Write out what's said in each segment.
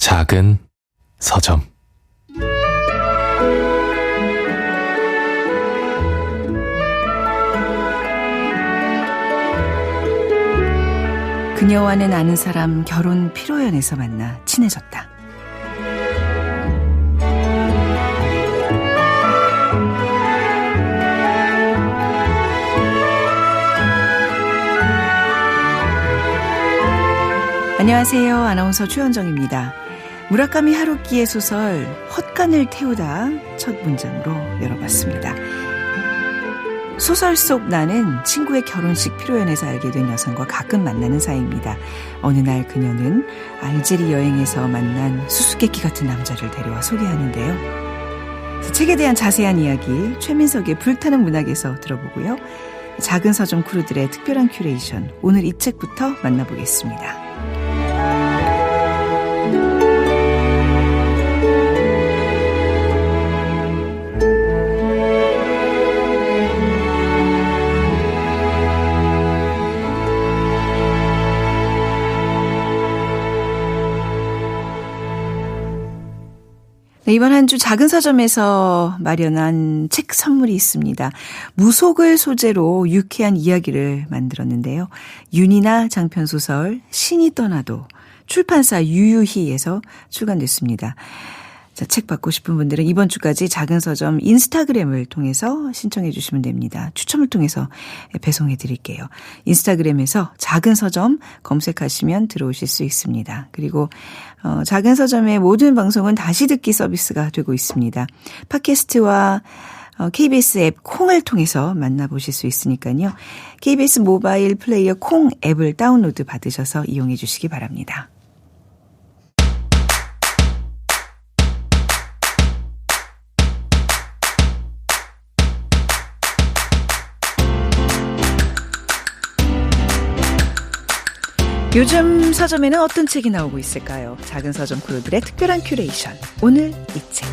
작은 서점. 그녀와는 아는 사람 결혼 피로연에서 만나 친해졌다. 안녕하세요. 아나운서 최현정입니다. 무라카미 하루키의 소설 헛간을 태우다 첫 문장으로 열어봤습니다. 소설 속 나는 친구의 결혼식 피로연에서 알게 된 여성과 가끔 만나는 사이입니다. 어느 날 그녀는 알제리 여행에서 만난 수수께끼 같은 남자를 데려와 소개하는데요. 책에 대한 자세한 이야기 최민석의 불타는 문학에서 들어보고요. 작은 서점 크루들의 특별한 큐레이션, 오늘 이 책부터 만나보겠습니다. 네, 이번 한 주 작은 서점에서 마련한 책 선물이 있습니다. 무속을 소재로 유쾌한 이야기를 만들었는데요. 윤이나 장편소설 신이 떠나도 출판사 유유히에서 출간됐습니다. 자, 책 받고 싶은 분들은 이번 주까지 작은 서점 인스타그램을 통해서 신청해 주시면 됩니다. 추첨을 통해서 배송해 드릴게요. 인스타그램에서 작은 서점 검색하시면 들어오실 수 있습니다. 그리고 작은 서점의 모든 방송은 다시 듣기 서비스가 되고 있습니다. 팟캐스트와 KBS 앱 콩을 통해서 만나보실 수 있으니까요. KBS 모바일 플레이어 콩 앱을 다운로드 받으셔서 이용해 주시기 바랍니다. 요즘 서점에는 어떤 책이 나오고 있을까요? 작은 서점 크루들의 특별한 큐레이션, 오늘 이 책.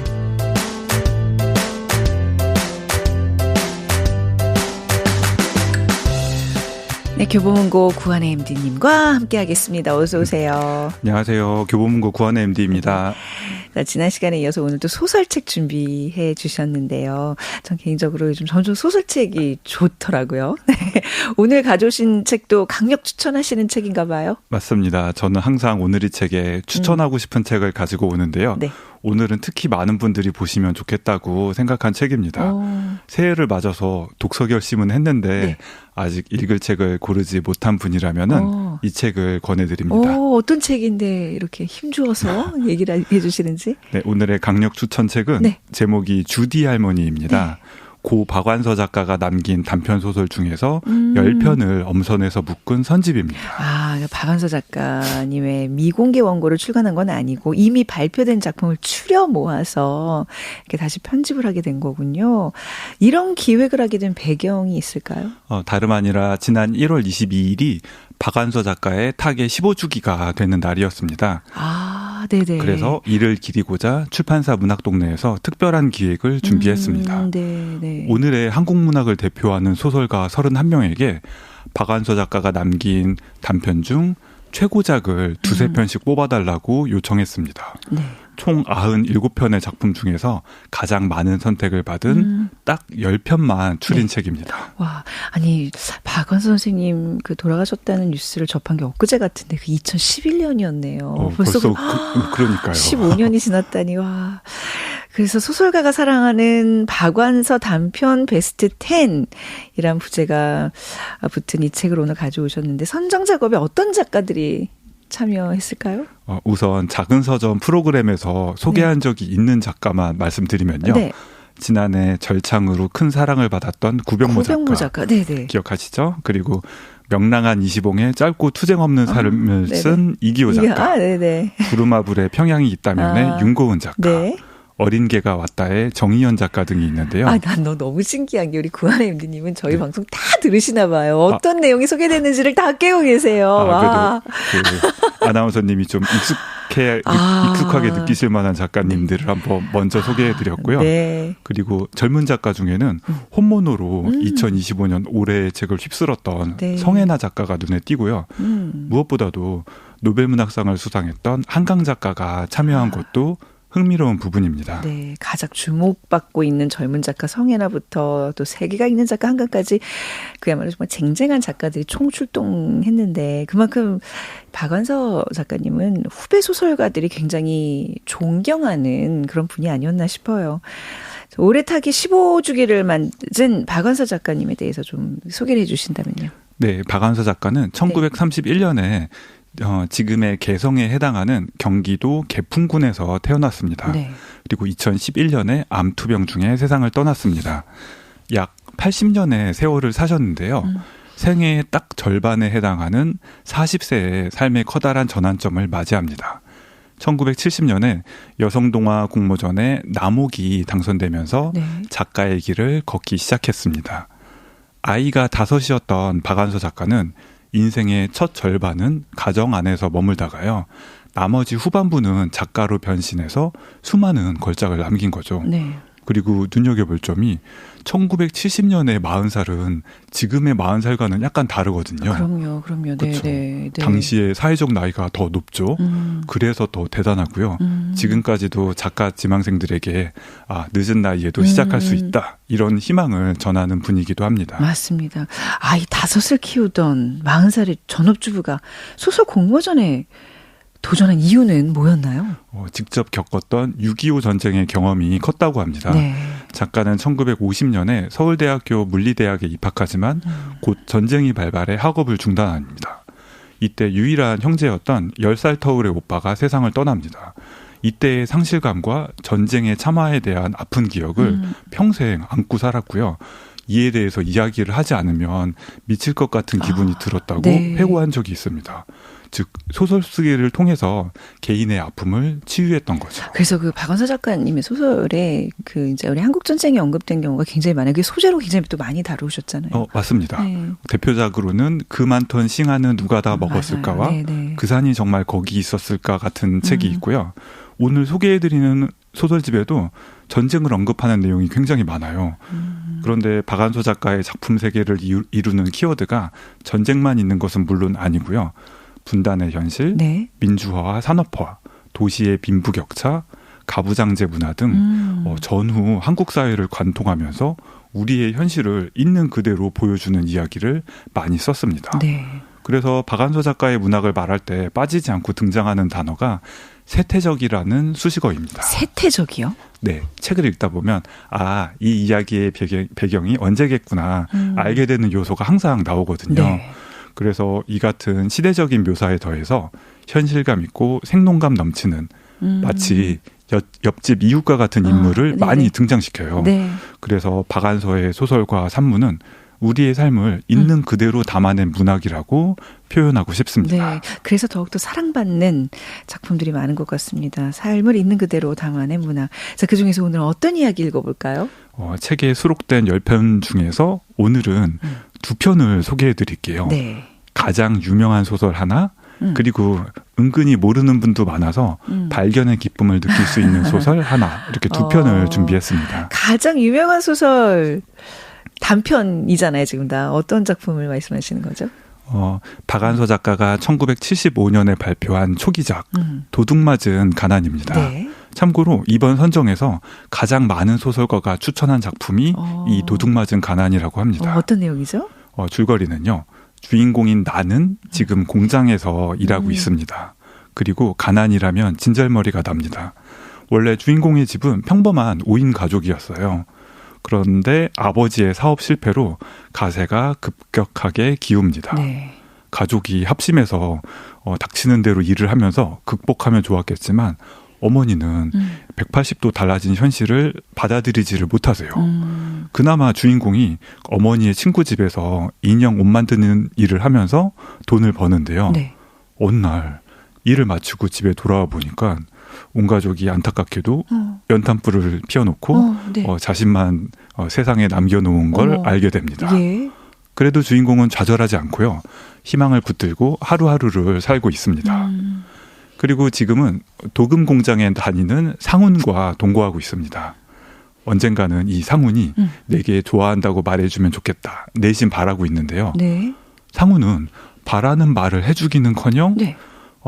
네, 교보문고 구한의 MD님과 함께하겠습니다. 어서 오세요. 안녕하세요. 교보문고 구한의 MD입니다. 자, 지난 시간에 이어서 오늘도 소설책 준비해 주셨는데요. 전 개인적으로 요즘 점점 소설책이 좋더라고요. 네. 오늘 가져오신 책도 강력 추천하시는 책인가 봐요? 맞습니다. 저는 항상 오늘 이 책에 추천하고 싶은 책을 가지고 오는데요. 네. 오늘은 특히 많은 분들이 보시면 좋겠다고 생각한 책입니다. 새해를 맞아서 독서 결심은 했는데 네. 아직 읽을 책을 고르지 못한 분이라면은 이 책을 권해드립니다. 어떤 책인데 이렇게 힘주어서 얘기를 해주시는지? 네, 오늘의 강력 추천 책은 네. 제목이 주디 할머니입니다. 네. 고 박완서 작가가 남긴 단편소설 중에서 10편을 엄선해서 묶은 선집입니다. 아, 박완서 작가님의 미공개 원고를 출간한 건 아니고 이미 발표된 작품을 추려 모아서 이렇게 다시 편집을 하게 된 거군요. 이런 기획을 하게 된 배경이 있을까요? 다름 아니라 지난 1월 22일이 박완서 작가의 타계 15주기가 되는 날이었습니다. 아, 네네. 그래서 이를 기리고자 출판사 문학동네에서 특별한 기획을 준비했습니다. 네네. 오늘의 한국 문학을 대표하는 소설가 31명에게 박완서 작가가 남긴 단편 중 최고작을 두세 편씩 뽑아달라고 요청했습니다. 네. 총 97편의 작품 중에서 가장 많은 선택을 받은 딱 10편만 추린 네. 책입니다. 와, 아니 박완서 선생님 그 돌아가셨다는 뉴스를 접한 게 엊그제 같은데 그 2011년이었네요. 벌써 그러니까요. 15년이 지났다니 와. 그래서 소설가가 사랑하는 박완서 단편 베스트 10이란 부제가 붙은 이 책을 오늘 가져오셨는데 선정 작업에 어떤 작가들이 참여했을까요? 우선 작은 서점 프로그램에서 소개한 적이 있는 작가만 말씀드리면요. 네. 지난해 절창으로 큰 사랑을 받았던 구병모 작가. 네네. 기억하시죠? 그리고 명랑한 이시봉의 짧고 투쟁 없는 삶을 쓴 이기호 작가. 네네. 구름아불의 평양이 있다면의 윤고은 작가. 네. 어린 개가 왔다의 정희연 작가 등이 있는데요. 난 너 너무 신기한 게 우리 구한의 MD님은 저희 네. 방송 다 들으시나 봐요. 어떤 내용이 소개됐는지를 다 깨고 계세요. 와. 그래도 그 아나운서님이 좀 익숙하게 느끼실 만한 작가님들을 한번 먼저 소개해드렸고요. 네. 그리고 젊은 작가 중에는 혼모노로 2025년 올해의 책을 휩쓸었던 네. 성혜나 작가가 눈에 띄고요. 무엇보다도 노벨문학상을 수상했던 한강 작가가 참여한 것도 흥미로운 부분입니다. 네, 가장 주목받고 있는 젊은 작가 성혜나부터 또 세계가 있는 작가 한강까지 그야말로 정말 쟁쟁한 작가들이 총출동했는데 그만큼 박완서 작가님은 후배 소설가들이 굉장히 존경하는 그런 분이 아니었나 싶어요. 오래 타기 15주기를 만든 박완서 작가님에 대해서 좀 소개를 해 주신다면요. 네, 박완서 작가는 1931년에 지금의 개성에 해당하는 경기도 개풍군에서 태어났습니다. 네. 그리고 2011년에 암투병 중에 세상을 떠났습니다. 약 80년의 세월을 사셨는데요. 생애의 딱 절반에 해당하는 40세의 삶의 커다란 전환점을 맞이합니다. 1970년에 여성동화 공모전에 남옥이 당선되면서 네. 작가의 길을 걷기 시작했습니다. 아이가 5이었던 박완서 작가는 인생의 첫 절반은 가정 안에서 머물다가요. 나머지 후반부는 작가로 변신해서 수많은 걸작을 남긴 거죠. 네. 그리고 눈여겨볼 점이 1970년에 40살은 지금의 40살과는 약간 다르거든요. 그럼요. 그렇죠. 네. 당시에 사회적 나이가 더 높죠. 그래서 더 대단하고요. 지금까지도 작가 지망생들에게 늦은 나이에도 시작할 수 있다. 이런 희망을 전하는 분이기도 합니다. 맞습니다. 아이 5을 키우던 40살의 전업주부가 소설 공모전에 도전한 이유는 뭐였나요? 직접 겪었던 6.25 전쟁의 경험이 컸다고 합니다. 네. 작가는 1950년에 서울대학교 물리대학에 입학하지만 곧 전쟁이 발발해 학업을 중단합니다. 이때 유일한 형제였던 10살 터울의 오빠가 세상을 떠납니다. 이때의 상실감과 전쟁의 참화에 대한 아픈 기억을 평생 안고 살았고요. 이에 대해서 이야기를 하지 않으면 미칠 것 같은 기분이 들었다고 네. 회고한 적이 있습니다. 즉 소설 쓰기를 통해서 개인의 아픔을 치유했던 거죠. 그래서 그 박완서 작가님의 소설에 그 이제 우리 한국 전쟁이 언급된 경우가 굉장히 많아요. 그 소재로 굉장히 또 많이 다루셨잖아요. 맞습니다. 네. 대표작으로는 그 많던 싱하는 누가 다 먹었을까와 그 산이 정말 거기 있었을까 같은 책이 있고요. 오늘 소개해드리는 소설집에도 전쟁을 언급하는 내용이 굉장히 많아요. 그런데 박완서 작가의 작품 세계를 이루는 키워드가 전쟁만 있는 것은 물론 아니고요. 분단의 현실, 네. 민주화와 산업화, 도시의 빈부격차, 가부장제 문화 등 전후 한국 사회를 관통하면서 우리의 현실을 있는 그대로 보여주는 이야기를 많이 썼습니다. 네. 그래서 박완서 작가의 문학을 말할 때 빠지지 않고 등장하는 단어가 세태적이라는 수식어입니다. 세태적이요? 네. 책을 읽다 보면 이 이야기의 배경이 언제겠구나 알게 되는 요소가 항상 나오거든요. 네. 그래서 이 같은 시대적인 묘사에 더해서 현실감 있고 생동감 넘치는 마치 옆집 이웃과 같은 인물을 많이 등장시켜요. 네. 그래서 박완서의 소설과 산문은 우리의 삶을 있는 그대로 담아낸 문학이라고 표현하고 싶습니다. 네, 그래서 더욱더 사랑받는 작품들이 많은 것 같습니다. 삶을 있는 그대로 담아낸 문학. 자, 그중에서 오늘 어떤 이야기 읽어볼까요? 책에 수록된 10편 중에서 오늘은 2편을 소개해드릴게요. 네. 가장 유명한 소설 하나, 그리고 은근히 모르는 분도 많아서 발견의 기쁨을 느낄 수 있는 소설 하나, 이렇게 2편을 준비했습니다. 가장 유명한 소설 단편이잖아요, 지금 다. 어떤 작품을 말씀하시는 거죠? 박완서 작가가 1975년에 발표한 초기작 도둑맞은 가난입니다. 네. 참고로 이번 선정에서 가장 많은 소설가가 추천한 작품이 이 도둑맞은 가난이라고 합니다. 어떤 내용이죠? 줄거리는요. 주인공인 나는 지금 공장에서 일하고 있습니다. 그리고 가난이라면 진절머리가 납니다. 원래 주인공의 집은 평범한 5인 가족이었어요. 그런데 아버지의 사업 실패로 가세가 급격하게 기웁니다. 네. 가족이 합심해서 닥치는 대로 일을 하면서 극복하면 좋았겠지만 어머니는 180도 달라진 현실을 받아들이지를 못하세요. 그나마 주인공이 어머니의 친구 집에서 인형 옷 만드는 일을 하면서 돈을 버는데요. 네. 어느 날 일을 마치고 집에 돌아와 보니까 온 가족이 안타깝게도 연탄불을 피워놓고 네. 자신만 세상에 남겨놓은 걸 알게 됩니다. 예. 그래도 주인공은 좌절하지 않고요. 희망을 붙들고 하루하루를 살고 있습니다. 그리고 지금은 도금 공장에 다니는 상훈과 동거하고 있습니다. 언젠가는 이 상훈이 내게 좋아한다고 말해주면 좋겠다. 내심 바라고 있는데요. 네. 상훈은 바라는 말을 해주기는커녕 네.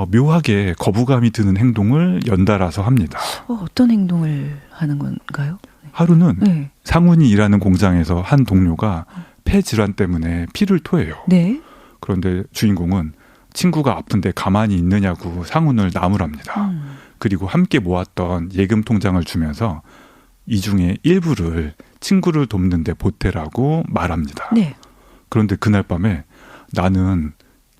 묘하게 거부감이 드는 행동을 연달아서 합니다. 어떤 행동을 하는 건가요? 하루는 네. 상훈이 일하는 공장에서 한 동료가 폐 질환 때문에 피를 토해요. 네. 그런데 주인공은 친구가 아픈데 가만히 있느냐고 상훈을 나무랍니다. 그리고 함께 모았던 예금 통장을 주면서 이 중에 일부를 친구를 돕는데 보태라고 말합니다. 네. 그런데 그날 밤에 나는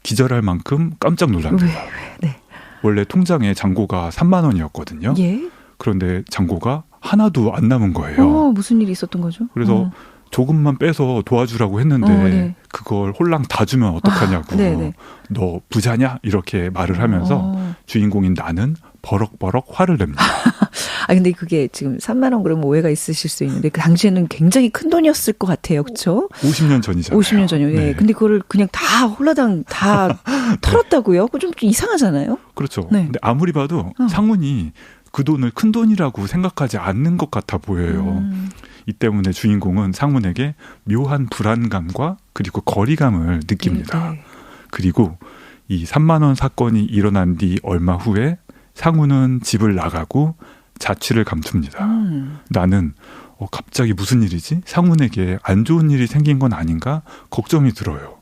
기절할 만큼 깜짝 놀랍니다. 왜? 네. 원래 통장에 잔고가 3만 원이었거든요. 예. 그런데 잔고가 하나도 안 남은 거예요. 무슨 일이 있었던 거죠? 그래서 조금만 빼서 도와주라고 했는데 네. 그걸 홀랑 다 주면 어떡하냐고. 네네. 너 부자냐? 이렇게 말을 하면서 주인공인 나는 버럭버럭 화를 냅니다. 근데 그게 지금 3만 원 그러면 오해가 있으실 수 있는데 그 당시에는 굉장히 큰 돈이었을 것 같아요. 그렇죠? 50년 전이잖아요. 50년 전이요. 네. 근데 그거를 그냥 다 홀라당 다 털었다고요? 그거 좀 이상하잖아요. 그렇죠. 네. 근데 아무리 봐도 상훈이 그 돈을 큰 돈이라고 생각하지 않는 것 같아 보여요. 이 때문에 주인공은 상훈에게 묘한 불안감과 그리고 거리감을 느낍니다. 네. 그리고 이 3만 원 사건이 일어난 뒤 얼마 후에 상훈은 집을 나가고 자취를 감춥니다. 나는 갑자기 무슨 일이지? 상훈에게 안 좋은 일이 생긴 건 아닌가? 걱정이 들어요.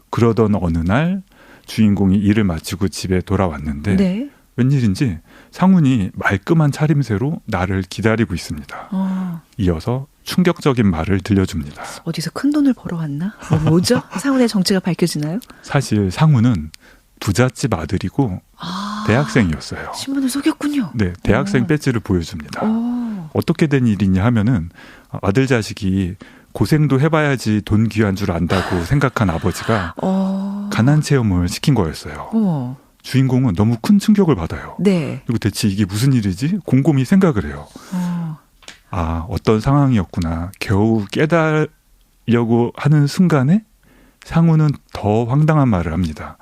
그러던 어느 날 주인공이 일을 마치고 집에 돌아왔는데 네. 웬일인지 상훈이 말끔한 차림새로 나를 기다리고 있습니다. 이어서 충격적인 말을 들려줍니다. 어디서 큰 돈을 벌어왔나? 뭐죠? 상훈의 정체가 밝혀지나요? 사실 상훈은 부잣집 아들이고 대학생이었어요. 신분을 속였군요. 네, 대학생 배지를 보여줍니다. 어떻게 된 일이냐 하면은 아들 자식이 고생도 해봐야지 돈 귀한 줄 안다고 생각한 아버지가 가난 체험을 시킨 거였어요. 주인공은 너무 큰 충격을 받아요. 네. 그리고 대체 이게 무슨 일이지? 곰곰이 생각을 해요. 어떤 상황이었구나. 겨우 깨달으려고 하는 순간에 상훈은 더 황당한 말을 합니다.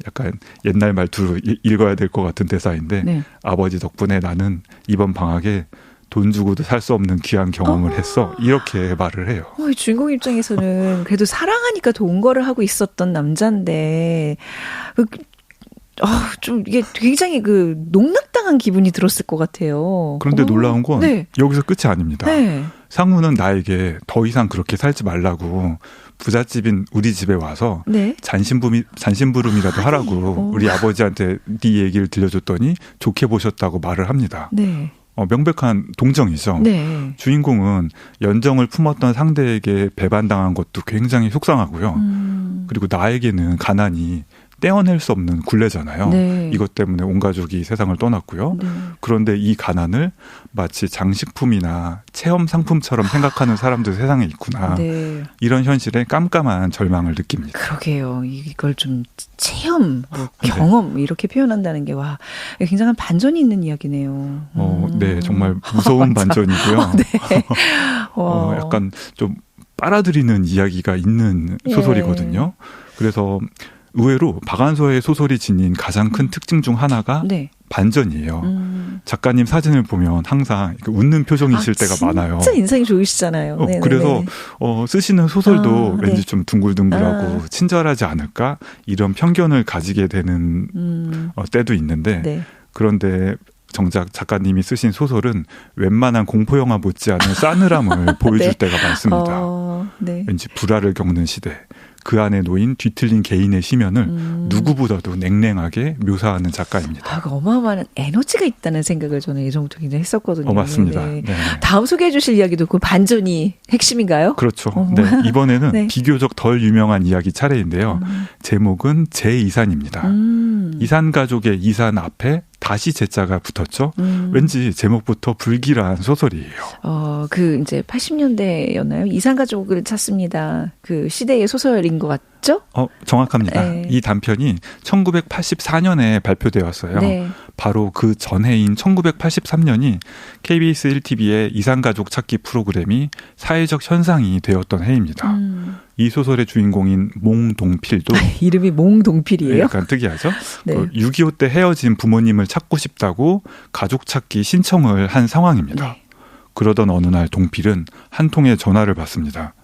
약간 옛날 말투로 읽어야 될 것 같은 대사인데 네. 아버지 덕분에 나는 이번 방학에 돈 주고도 살 수 없는 귀한 경험을 했어. 이렇게 말을 해요. 주인공 입장에서는 그래도 사랑하니까 동거를 하고 있었던 남자인데 좀 이게 굉장히 농락당한 기분이 들었을 것 같아요. 그런데 놀라운 건 네. 여기서 끝이 아닙니다. 네. 상훈은 나에게 더 이상 그렇게 살지 말라고 부잣집인 우리 집에 와서 네. 잔심부름이라도 하라고 우리 아버지한테 네 얘기를 들려줬더니 좋게 보셨다고 말을 합니다. 네. 명백한 동정이죠. 네. 주인공은 연정을 품었던 상대에게 배반당한 것도 굉장히 속상하고요. 그리고 나에게는 가난이 떼어낼 수 없는 굴레잖아요. 네. 이것 때문에 온 가족이 세상을 떠났고요. 네. 그런데 이 가난을 마치 장식품이나 체험 상품처럼 생각하는 사람도 세상에 있구나. 네. 이런 현실에 깜깜한 절망을 느낍니다. 그러게요. 이걸 좀 체험, 경험 이렇게 표현한다는 게 굉장한 반전이 있는 이야기네요. 네, 정말 무서운 반전이고요. 네. 약간 좀 빨아들이는 이야기가 있는 소설이거든요. 그래서 의외로 박안서의 소설이 지닌 가장 큰 특징 중 하나가 네. 반전이에요. 작가님 사진을 보면 항상 웃는 표정이실 때가 많아요. 진짜 인상이 좋으시잖아요. 그래서 쓰시는 소설도 왠지 네. 좀 둥글둥글하고 친절하지 않을까? 이런 편견을 가지게 되는 때도 있는데 네. 그런데 정작 작가님이 쓰신 소설은 웬만한 공포영화 못지않은 싸늘함을 보여줄 네. 때가 많습니다. 네. 왠지 불화를 겪는 시대. 그 안에 놓인 뒤틀린 개인의 시면을 누구보다도 냉랭하게 묘사하는 작가입니다. 어마어마한 에너지가 있다는 생각을 저는 예전부터 굉장히 했었거든요. 맞습니다. 네. 네. 다음 소개해 주실 이야기도 그 반전이 핵심인가요? 그렇죠. 네, 이번에는 네. 비교적 덜 유명한 이야기 차례인데요. 제목은 제2산입니다. 이산 가족의 이산 앞에 다시 제자가 붙었죠. 왠지 제목부터 불길한 소설이에요. 이제 80년대였나요? 이산가족을 찾습니다. 그 시대의 소설인 것 같죠? 정확합니다. 네. 이 단편이 1984년에 발표되었어요. 네. 바로 그 전해인 1983년이 KBS 1TV의 이산가족 찾기 프로그램이 사회적 현상이 되었던 해입니다. 이 소설의 주인공인 몽동필도 이름이 몽동필이에요? 약간 특이하죠? 네. 6.25 때 헤어진 부모님을 찾고 싶다고 가족 찾기 신청을 한 상황입니다. 네. 그러던 어느 날 동필은 한 통의 전화를 받습니다.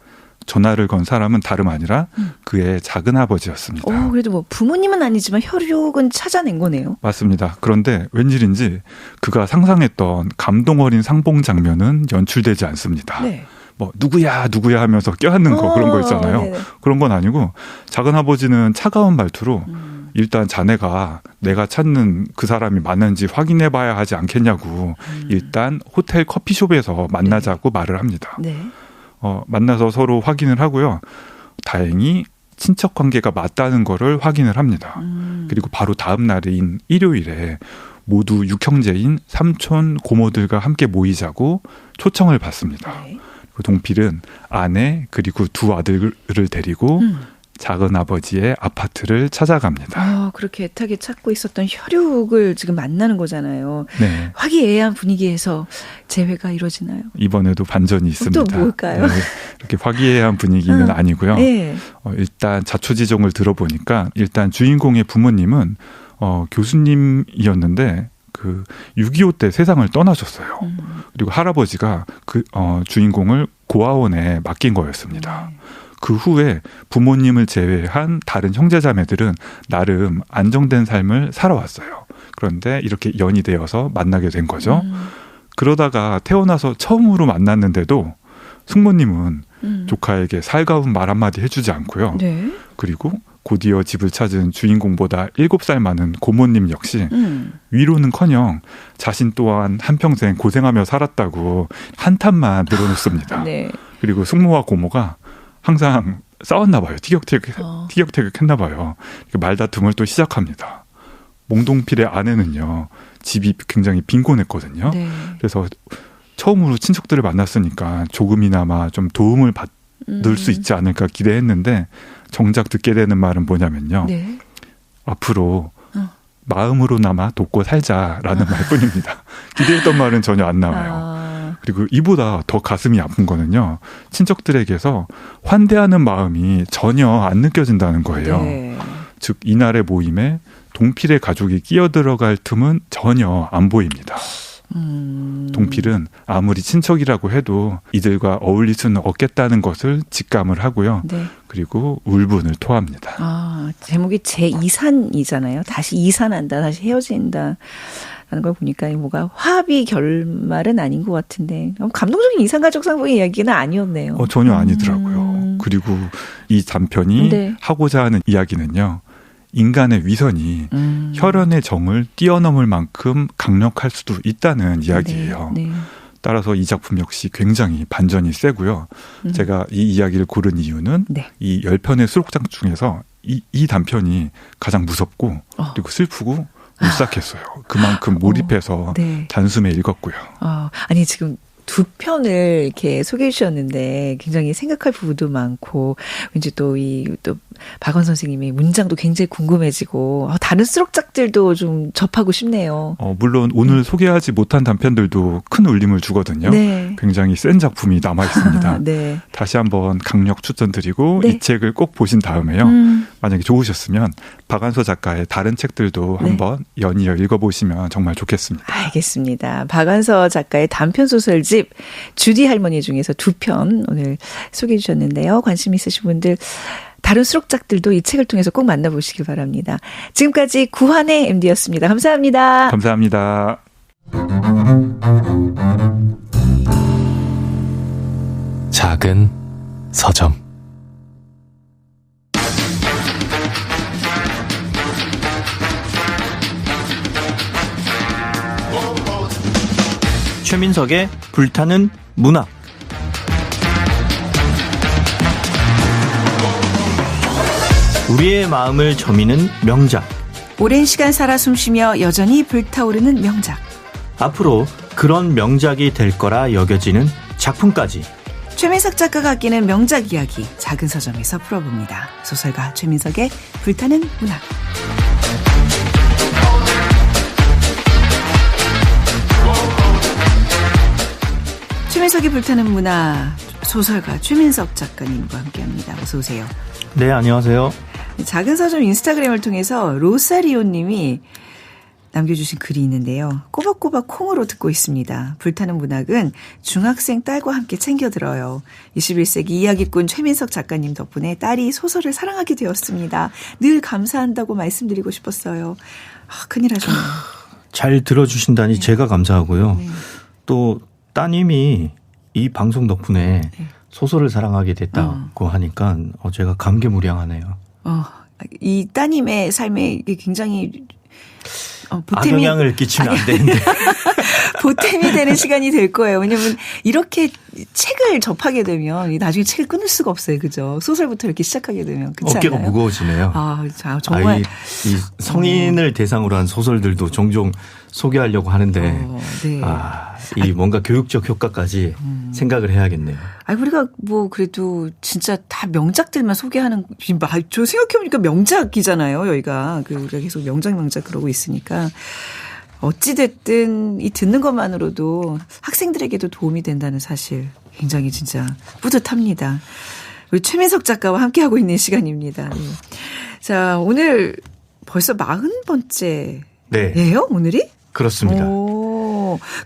전화를 건 사람은 다름 아니라 그의 작은 아버지였습니다. 그래도 뭐 부모님은 아니지만 혈육은 찾아낸 거네요. 맞습니다. 그런데 웬일인지 그가 상상했던 감동 어린 상봉 장면은 연출되지 않습니다. 네. 뭐 누구야 하면서 껴안는 거 그런 거 있잖아요. 네네. 그런 건 아니고 작은 아버지는 차가운 말투로 일단 자네가 내가 찾는 그 사람이 맞는지 확인해봐야 하지 않겠냐고 일단 호텔 커피숍에서 만나자고 말을 합니다. 네. 만나서 서로 확인을 하고요. 다행히 친척 관계가 맞다는 거를 확인을 합니다. 그리고 바로 다음 날인 일요일에 모두 육형제인 삼촌 고모들과 함께 모이자고 초청을 받습니다. 네. 동필은 아내 그리고 두 아들을 데리고 작은 아버지의 아파트를 찾아갑니다. 그렇게 애타게 찾고 있었던 혈육을 지금 만나는 거잖아요. 네. 화기애애한 분위기에서 재회가 이루어지나요? 이번에도 반전이 있습니다. 또 뭘까요? 네. 이렇게 화기애애한 분위기는 아니고요. 네. 일단 자초지종을 들어보니까 일단 주인공의 부모님은 교수님이었는데 그 6.25 때 세상을 떠나셨어요. 그리고 할아버지가 그 주인공을 고아원에 맡긴 거였습니다. 그 후에 부모님을 제외한 다른 형제자매들은 나름 안정된 삶을 살아왔어요. 그런데 이렇게 연이 되어서 만나게 된 거죠. 그러다가 태어나서 처음으로 만났는데도 숙모님은 조카에게 살가운 말 한마디 해주지 않고요. 네. 그리고 곧이어 집을 찾은 주인공보다 7살 많은 고모님 역시 위로는커녕 자신 또한 한평생 고생하며 살았다고 한탄만 늘어놓습니다. 네. 그리고 숙모와 고모가 항상 싸웠나 봐요. 티격태격 했나 봐요. 말다툼을 또 시작합니다. 몽동필의 아내는요. 집이 굉장히 빈곤했거든요. 네. 그래서 처음으로 친척들을 만났으니까 조금이나마 좀 도움을 받을 수 있지 않을까 기대했는데 정작 듣게 되는 말은 뭐냐면요. 네. 앞으로 마음으로나마 돕고 살자라는 말뿐입니다. 기대했던 말은 전혀 안 나와요. 그리고 이보다 더 가슴이 아픈 거는요. 친척들에게서 환대하는 마음이 전혀 안 느껴진다는 거예요. 네. 즉 이날의 모임에 동필의 가족이 끼어들어갈 틈은 전혀 안 보입니다. 동필은 아무리 친척이라고 해도 이들과 어울릴 수는 없겠다는 것을 직감을 하고요. 네. 그리고 울분을 토합니다. 제목이 제2산이잖아요. 다시 이산한다, 다시 헤어진다. 라는 걸 보니까 뭐가 화합이 결말은 아닌 것 같은데 감동적인 이산가족 상봉의 이야기는 아니었네요. 전혀 아니더라고요. 그리고 이 단편이 네. 하고자 하는 이야기는요. 인간의 위선이 혈연의 정을 뛰어넘을 만큼 강력할 수도 있다는 이야기예요. 네, 네. 따라서 이 작품 역시 굉장히 반전이 세고요. 제가 이 이야기를 고른 이유는 네. 이 10편의 수록장 중에서 이 단편이 가장 무섭고 그리고 슬프고 울싹했어요. 그만큼 몰입해서 네. 단숨에 읽었고요. 아니 지금 두 편을 이렇게 소개해 주셨는데 굉장히 생각할 부분도 많고 왠지 또 박원 선생님의 문장도 굉장히 궁금해지고 다른 수록작들도 좀 접하고 싶네요. 물론 오늘 소개하지 못한 단편들도 큰 울림을 주거든요. 네. 굉장히 센 작품이 남아 있습니다. 네. 다시 한번 강력 추천드리고 네. 이 책을 꼭 보신 다음에요. 만약에 좋으셨으면 박완서 작가의 다른 책들도 네. 한번 연이어 읽어보시면 정말 좋겠습니다. 알겠습니다. 박완서 작가의 단편 소설집 주디 할머니 중에서 2편 오늘 소개해 주셨는데요. 관심 있으신 분들 다른 수록작들도 이 책을 통해서 꼭 만나보시길 바랍니다. 지금까지 구한의 MD였습니다. 감사합니다. 감사합니다. 작은 서점 최민석의 불타는 문학. 우리의 마음을 저미는 명작. 오랜 시간 살아 숨쉬며 여전히 불타오르는 명작. 앞으로 그런 명작이 될 거라 여겨지는 작품까지. 최민석 작가가 아끼는 명작 이야기 작은 서점에서 풀어봅니다. 소설가 최민석의 불타는 문학. 최민석이 불타는 문학 소설가 최민석 작가님과 함께합니다. 어서 오세요. 네, 안녕하세요. 작은 서점 인스타그램을 통해서 로사리오 님이 남겨주신 글이 있는데요. 꼬박꼬박 콩으로 듣고 있습니다. 불타는 문학은 중학생 딸과 함께 챙겨 들어요. 21세기 이야기꾼 최민석 작가님 덕분에 딸이 소설을 사랑하게 되었습니다. 늘 감사한다고 말씀드리고 싶었어요. 큰일 하셨네요. 잘 들어주신다니 제가 감사하고요. 또 따님이 이 방송 덕분에 소설을 사랑하게 됐다고 하니까 제가 감개무량하네요. 이 따님의 삶에 이게 굉장히 악영향을 끼치면 안 되는데. 보탬이 되는 시간이 될 거예요. 왜냐하면 이렇게 책을 접하게 되면 나중에 책을 끊을 수가 없어요. 그죠? 소설부터 이렇게 시작하게 되면. 그렇지 어깨가 않아요? 무거워지네요. 정말. 이 성인을 대상으로 한 소설들도 종종 소개하려고 하는데 네. 이 뭔가 교육적 효과까지 생각을 해야겠네요. 우리가 그래도 진짜 다 명작들만 소개하는, 저 생각해보니까 명작이잖아요. 우리가 계속 명작 그러고 있으니까. 어찌됐든 이 듣는 것만으로도 학생들에게도 도움이 된다는 사실 굉장히 진짜 뿌듯합니다. 우리 최민석 작가와 함께하고 있는 시간입니다. 네. 자, 오늘 벌써 40번째예요? 네. 오늘이? 그렇습니다.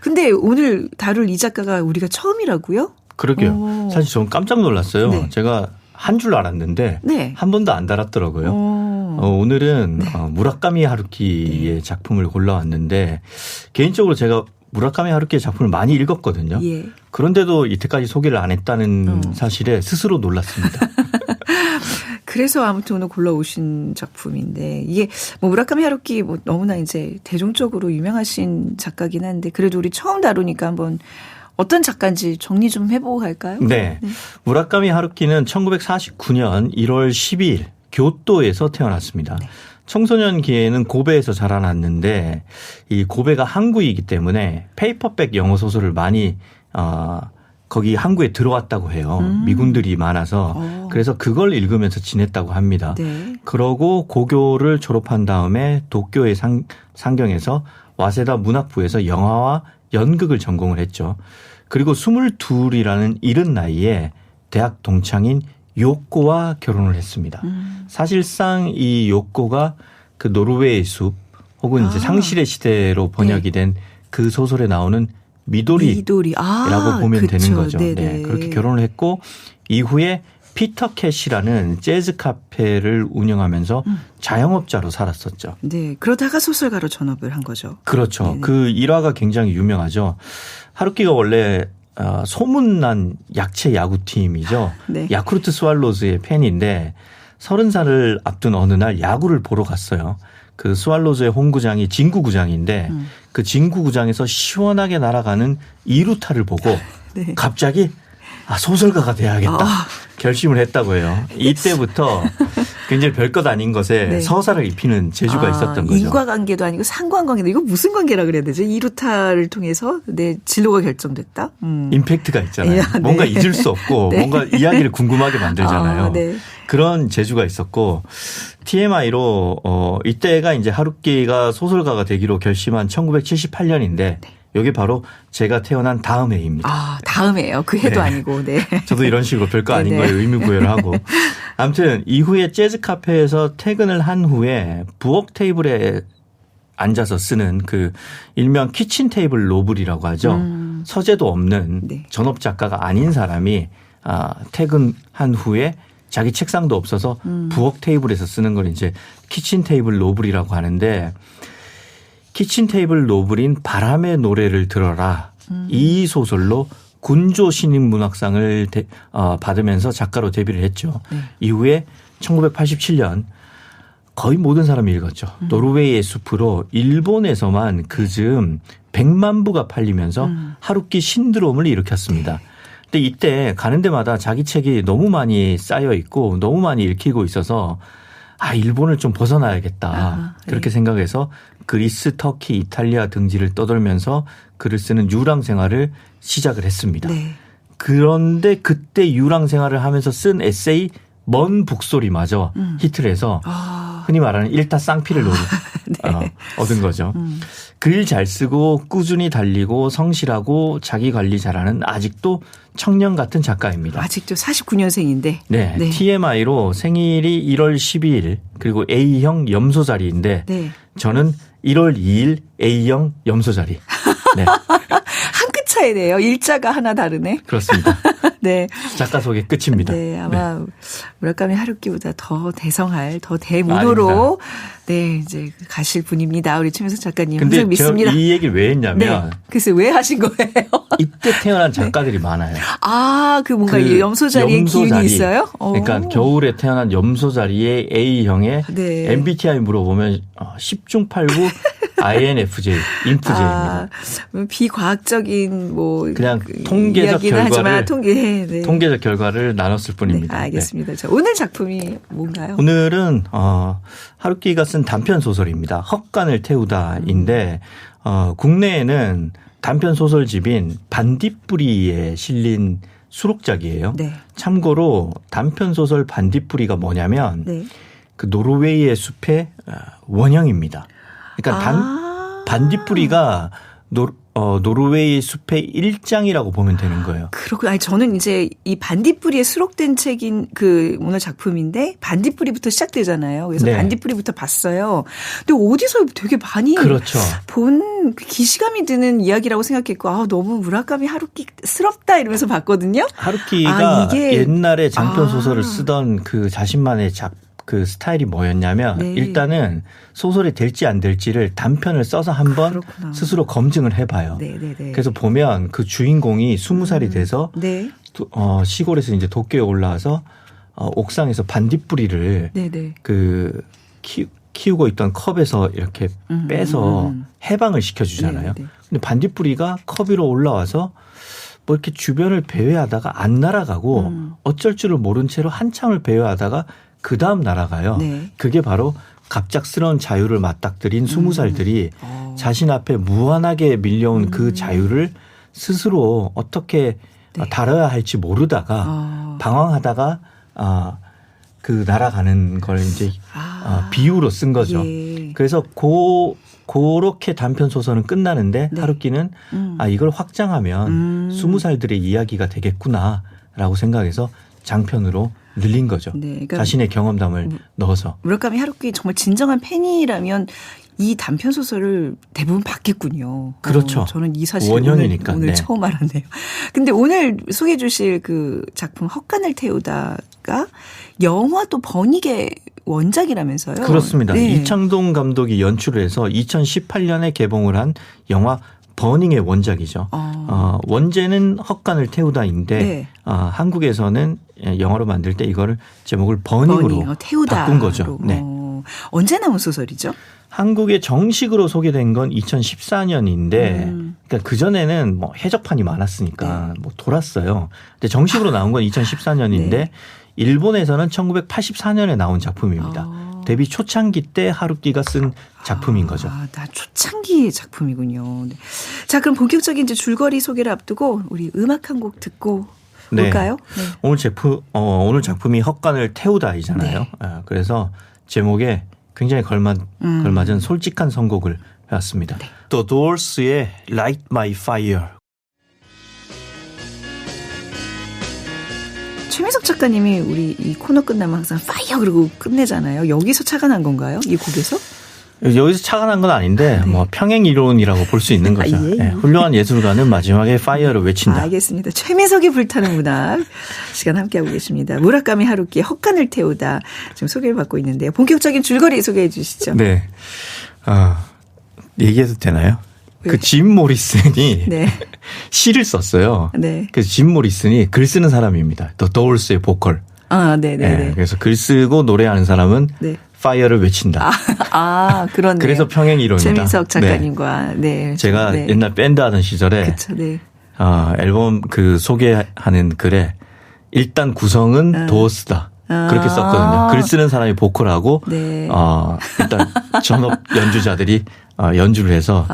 근데 오늘 다룰 이 작가가 우리가 처음이라고요? 그러게요. 사실 저는 깜짝 놀랐어요. 네. 제가 한 줄 알았는데 네. 한 번도 안 달았더라고요. 오늘은 무라카미 하루키의 작품을 골라왔는데 개인적으로 제가 무라카미 하루키의 작품을 많이 읽었거든요. 예. 그런데도 이때까지 소개를 안 했다는 사실에 스스로 놀랐습니다. 그래서 아무튼 오늘 골라오신 작품인데 이게 무라카미 하루키 너무나 이제 대중적으로 유명하신 작가긴 한데 그래도 우리 처음 다루니까 한번 어떤 작가인지 정리 좀 해보고 갈까요? 네. 무라카미 하루키는 1949년 1월 12일 교토에서 태어났습니다. 네. 청소년기에는 고베에서 자라났는데 이 고베가 항구이기 때문에 페이퍼백 영어 소설을 많이 거기 항구에 들어왔다고 해요. 미군들이 많아서. 그래서 그걸 읽으면서 지냈다고 합니다. 네. 그러고 고교를 졸업한 다음에 도쿄의 상경에서 와세다 문학부에서 영화와 연극을 전공을 했죠. 그리고 22이라는 이른 나이에 대학 동창인 요코와 결혼을 했습니다. 사실상 이 요코가 그 노르웨이의 숲 혹은 이제 상실의 시대로 번역이 된 그 소설에 나오는 미도리라고 보면 그쵸. 되는 거죠. 네, 그렇게 결혼을 했고 이후에 피터 캣이라는 재즈 카페를 운영하면서 자영업자로 살았었죠. 네, 그러다가 소설가로 전업을 한 거죠. 그렇죠. 네네. 그 일화가 굉장히 유명하죠. 하루키가 원래 소문난 약체 야구팀이죠. 네. 야쿠르트 스왈로즈의 팬인데 30살을 앞둔 어느 날 야구를 보러 갔어요. 그 스왈로즈의 홈구장이 진구구장인데 그 진구구장에서 시원하게 날아가는 2루타를 보고 네. 갑자기 소설가가 돼야겠다 결심을 했다고 해요. 이때부터 굉장히 별것 아닌 것에 네. 서사를 입히는 재주가 있었던 거죠. 인과관계도 아니고 상관관계도 이거 무슨 관계라 그래야 되죠? 2루타를 통해서 내 진로가 결정됐다? 임팩트가 있잖아요. 네. 뭔가 잊을 수 없고 네. 뭔가 이야기를 궁금하게 만들잖아요. 네. 그런 재주가 있었고 TMI로 이때가 이제 하루키가 소설가가 되기로 결심한 1978년인데 네. 여기 바로 제가 태어난 다음 해입니다. 다음 해요. 그 해도 네. 아니고. 네. 저도 이런 식으로 별거 아닌 거에 의미부여를 하고. 아무튼 이후에 재즈 카페에서 퇴근을 한 후에 부엌 테이블에 앉아서 쓰는 그 일명 키친 테이블 노블이라고 하죠. 서재도 없는 네. 전업 작가가 아닌 사람이 퇴근한 후에 자기 책상도 없어서 부엌 테이블에서 쓰는 걸 이제 키친 테이블 노블이라고 하는데 키친 테이블 노블인 바람의 노래를 들어라. 이 소설로 군조 신인문학상을 받으면서 작가로 데뷔를 했죠. 네. 이후에 1987년 거의 모든 사람이 읽었죠. 노르웨이의 숲으로 일본에서만 그즈음 100만 부가 팔리면서 하루키 신드롬을 일으켰습니다. 근데 이때 가는 데마다 자기 책이 너무 많이 쌓여 있고 너무 많이 읽히고 있어서 일본을 좀 벗어나야겠다. 그렇게 생각해서 그리스, 터키, 이탈리아 등지를 떠돌면서 글을 쓰는 유랑 생활을 시작을 했습니다. 네. 그런데 그때 유랑 생활을 하면서 쓴 에세이 먼 북소리마저 히트를 해서 흔히 말하는 일타 쌍피를 네. 얻은 거죠. 글 잘 쓰고 꾸준히 달리고 성실하고 자기 관리 잘하는 아직도 청년 같은 작가입니다. 아직도 49년생인데. 네. 네. TMI로 생일이 1월 12일 그리고 A형 염소자리인데 네. 저는 1월 2일 A형 염소 자리. 네. 한 끗 차이네요. 일자가 하나 다르네. 그렇습니다. 네. 작가 소개 끝입니다. 네, 아마 무라카미 하루키보다 더 대성할, 더 대문호로 네, 이제 가실 분입니다. 우리 최민석 작가님 근데 항상 믿습니다. 이 얘기를 왜 했냐면 네. 글쎄 왜 하신 거예요? 이때 태어난 작가들이 많아요. 아, 그 뭔가 염소 자리에 기운이 자리. 있어요? 그러니까 겨울에 태어난 염소 자리에 A형의 네. MBTI 물어보면 10중 8구 INFJ, 인프제입니다. 비과학적인 뭐 그냥 통계적 결과를 네. 통계적 결과를 나눴을 뿐입니다. 네, 알겠습니다. 자, 오늘 작품이 뭔가요? 오늘은 하루키가 쓴 단편 소설입니다. 헛간을 태우다인데 국내에는 단편 소설집인 반딧불이에 실린 수록작이에요. 네. 참고로 단편 소설 반딧불이가 뭐냐면 네. 그 노르웨이의 숲의 원형입니다. 그러니까 반딧불이가 노르웨이 숲의 일장이라고 보면 되는 거예요. 그렇군. 아니, 저는 이제 이 반딧불이에 수록된 책인 그 오늘 작품인데 반딧불이부터 시작되잖아요. 그래서 네. 반딧불이부터 봤어요. 근데 어디서 되게 많이 그렇죠. 본 기시감이 드는 이야기라고 생각했고, 너무 무라카미 하루키스럽다 이러면서 봤거든요. 하루키가 옛날에 장편 소설을 쓰던 그 자신만의 그 스타일이 뭐였냐면 네. 일단은 소설이 될지 안 될지를 단편을 써서 한번 스스로 검증을 해봐요. 네네네. 그래서 보면 그 주인공이 20살이 돼서 네. 시골에서 이제 도쿄에 올라와서 옥상에서 반딧불이를 네네. 그 키우고 있던 컵에서 이렇게 빼서 해방을 시켜주잖아요. 네네. 근데 반딧불이가 컵 위로 올라와서 뭐 이렇게 주변을 배회하다가 안 날아가고 어쩔 줄을 모른 채로 한참을 배회하다가 그 다음 날아가요. 네. 그게 바로 갑작스러운 자유를 맞닥뜨린 20살들이 자신 앞에 무한하게 밀려온 그 자유를 스스로 어떻게 다뤄야 할지 모르다가 방황하다가 그 날아가는 걸 이제 비유로 쓴 거죠. 예. 그래서 그렇게 단편 소설은 끝나는데 네. 하루키는 이걸 확장하면 20살들의 이야기가 되겠구나라고 생각해서 장편으로 늘린 거죠. 네, 그러니까 자신의 경험담을 넣어서. 무라카미 하루키 정말 진정한 팬이라면 이 단편 소설을 대부분 봤겠군요. 그렇죠. 저는 이 사실을 원형이니까. 오늘 네. 처음 알았네요. 근데 오늘 소개해 주실 그 작품 헛간을 태우다가 영화도 버닉의 원작이라면서요. 그렇습니다. 네. 이창동 감독이 연출을 해서 2018년에 개봉을 한 영화 버닝의 원작이죠. 원제는 헛간을 태우다인데 네. 한국에서는 영화로 만들 때 이거를 제목을 버닝으로 바꾼 거죠. 네. 언제 나온 소설이죠? 한국에 정식으로 소개된 건 2014년인데 그러니까 그전에는 뭐 해적판이 많았으니까 뭐 돌았어요. 근데 정식으로 나온 건 2014년인데 네. 일본에서는 1984년에 나온 작품입니다. 데뷔 초창기 때 하루키가 쓴 작품인 거죠. 나 초창기 작품이군요. 네. 자, 그럼 본격적인 이제 줄거리 소개를 앞두고 우리 음악 한 곡 듣고 볼까요? 네. 네. 오늘 작품이 헛간을 태우다이잖아요. 네. 그래서 제목에 굉장히 걸맞은 솔직한 선곡을 해왔습니다. 네. The Doors의 Light My Fire. 최민석 작가님이 우리 이 코너 끝나면 항상 파이어 그러고 끝내잖아요. 여기서 차가 난 건가요? 이 곡에서? 여기서 차가 난 건 아닌데 네. 뭐 평행 이론이라고 볼 수 있는 거죠. 예. 네. 훌륭한 예술가는 마지막에 파이어를 외친다. 알겠습니다. 최민석이 불타는 문학 시간 함께하고 계십니다. 무라카미 하루키의 헛간을 태우다 지금 소개를 받고 있는데요. 본격적인 줄거리 소개해 주시죠. 네. 얘기해도 되나요? 그 짐 모리슨이 네. 시를 썼어요. 네. 그래서 짐 모리슨이 글 쓰는 사람입니다. The Doors의 보컬. 네네네. 네. 그래서 글 쓰고 노래하는 사람은 네. 파이어를 외친다. 그렇네요. 그래서 평행 이론이다. 최민석 작가님과 네. 제가 네. 옛날 밴드 하던 시절에 그쵸, 네. 앨범 그 소개하는 글에 일단 구성은 도어스다. 그렇게 썼거든요. 글 쓰는 사람이 보컬하고 네. 일단 전업 연주자들이 연주를 해서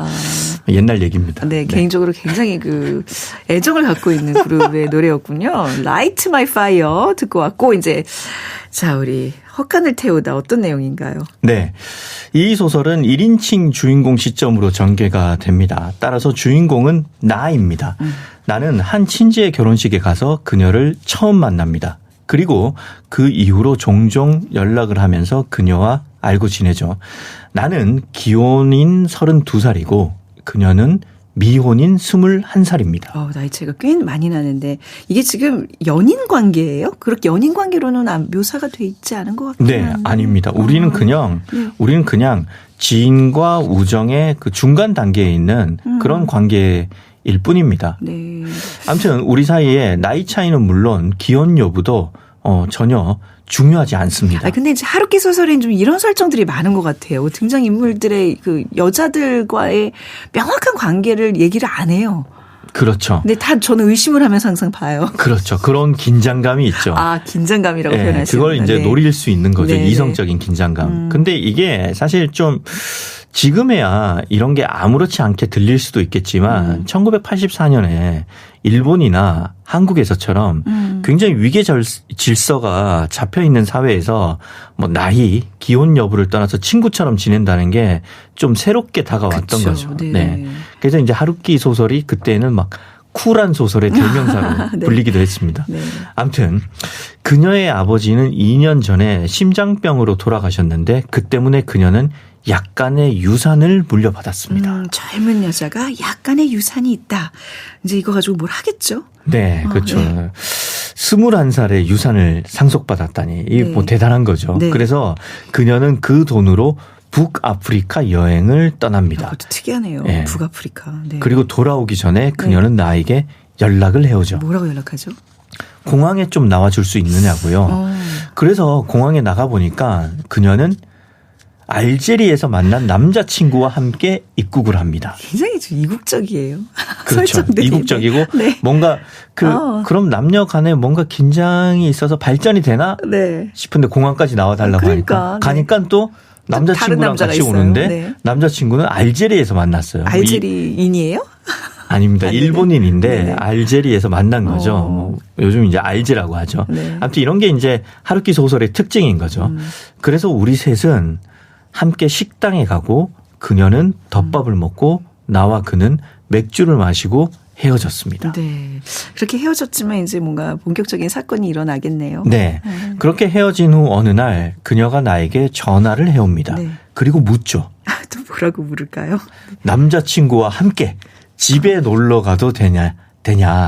옛날 얘기입니다. 네, 개인적으로 굉장히 그 애정을 갖고 있는 그룹의 노래였군요. Light My Fire 듣고 왔고 이제 자 우리 헛간을 태우다 어떤 내용인가요? 네, 이 소설은 1인칭 주인공 시점으로 전개가 됩니다. 따라서 주인공은 나입니다. 나는 한 친지의 결혼식에 가서 그녀를 처음 만납니다. 그리고 그 이후로 종종 연락을 하면서 그녀와 알고 지내죠. 나는 기혼인 32살이고 그녀는 미혼인 21살입니다. 나이 차이가 꽤 많이 나는데 이게 지금 연인 관계예요? 그렇게 연인 관계로는 묘사가 돼 있지 않은 것 같긴 네, 한데. 아닙니다. 우리는 그냥 지인과 우정의 그 중간 단계에 있는 그런 관계일 뿐입니다. 네. 아무튼 우리 사이에 나이 차이는 물론 기혼 여부도 전혀 중요하지 않습니다. 근데 이제 하루키 소설엔 좀 이런 설정들이 많은 것 같아요. 등장 인물들의 그 여자들과의 명확한 관계를 얘기를 안 해요. 그렇죠. 근데 다 저는 의심을 하면서 항상 봐요. 그렇죠. 그런 긴장감이 있죠. 긴장감이라고 네, 표현하시는 그걸 이제 노릴 수 있는 거죠. 네, 이성적인 긴장감. 근데 이게 사실 좀 지금에야 이런 게 아무렇지 않게 들릴 수도 있겠지만 1984년에 일본이나 한국에서처럼 굉장히 위계 질서가 잡혀 있는 사회에서 뭐 나이, 기혼 여부를 떠나서 친구처럼 지낸다는 게 좀 새롭게 다가왔던 그쵸, 거죠. 네. 네. 그래서 이제 하루키 소설이 그때는 막 쿨한 소설의 대명사로 네. 불리기도 했습니다. 네. 아무튼 그녀의 아버지는 2년 전에 심장병으로 돌아가셨는데 그 때문에 그녀는 약간의 유산을 물려받았습니다. 젊은 여자가 약간의 유산이 있다. 이제 이거 가지고 뭘 하겠죠? 네, 그렇죠. 네. 21살의 유산을 상속받았다니 이게 뭐 대단한 거죠. 네. 그래서 그녀는 그 돈으로 북아프리카 여행을 떠납니다. 그것도 특이하네요. 네. 북아프리카. 네. 그리고 돌아오기 전에 그녀는 나에게 연락을 해오죠. 뭐라고 연락하죠? 공항에 좀 나와줄 수 있느냐고요. 그래서 공항에 나가보니까 그녀는 알제리에서 만난 남자친구와 함께 입국을 합니다. 굉장히 좀 이국적이에요. 그렇죠. 설정들이. 이국적이고 네. 뭔가 그럼 남녀 간에 뭔가 긴장이 있어서 발전이 되나 네. 싶은데 공항까지 나와달라고 그러니까, 하니까 가니까 또 남자친구랑 다른 남자가 같이 있어요. 오는데 네. 남자친구는 알제리에서 만났어요. 알제리인이에요? 아닙니다. 아니네. 일본인인데 네네. 알제리에서 만난 거죠. 뭐 요즘 이제 알제라고 하죠. 네. 아무튼 이런 게 이제 하루키 소설의 특징인 거죠. 그래서 우리 셋은 함께 식당에 가고 그녀는 덮밥을 먹고 나와 그는 맥주를 마시고 헤어졌습니다. 네. 그렇게 헤어졌지만 이제 뭔가 본격적인 사건이 일어나겠네요. 네. 그렇게 헤어진 후 어느 날 그녀가 나에게 전화를 해옵니다. 네. 그리고 묻죠. 또 뭐라고 물을까요? 남자친구와 함께 집에 놀러 가도 되냐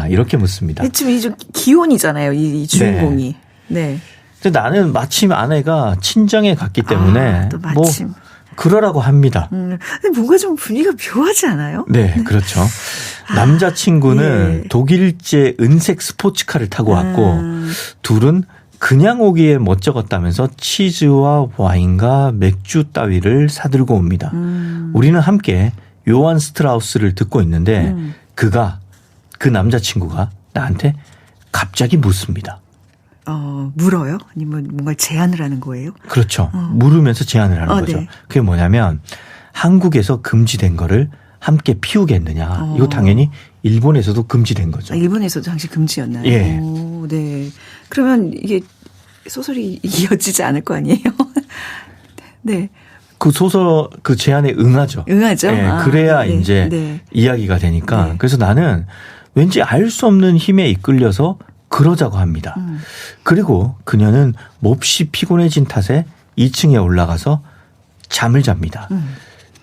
이렇게 묻습니다. 지금 이좀 기혼이잖아요. 이 주인공이. 네. 근데 나는 마침 아내가 친정에 갔기 때문에 또 마침. 뭐 그러라고 합니다. 근데 뭔가 좀 분위기가 묘하지 않아요? 네, 그렇죠. 남자친구는 예. 독일제 은색 스포츠카를 타고 왔고 둘은 그냥 오기에 멋쩍었다면서 치즈와 와인과 맥주 따위를 사들고 옵니다. 우리는 함께 요한 스트라우스를 듣고 있는데 그 남자친구가 나한테 갑자기 묻습니다. 물어요? 아니면 뭔가 제안을 하는 거예요? 그렇죠. 물으면서 제안을 하는 거죠. 네. 그게 뭐냐면 한국에서 금지된 거를 함께 피우겠느냐. 이거 당연히 일본에서도 금지된 거죠. 일본에서도 당시 금지였나요? 예. 오, 네. 그러면 이게 소설이 이어지지 않을 거 아니에요? 네. 그 소설 그 제안에 응하죠. 응하죠. 네, 그래야 네. 이제 네. 이야기가 되니까. 네. 그래서 나는 왠지 알 수 없는 힘에 이끌려서 그러자고 합니다. 그리고 그녀는 몹시 피곤해진 탓에 2층에 올라가서 잠을 잡니다.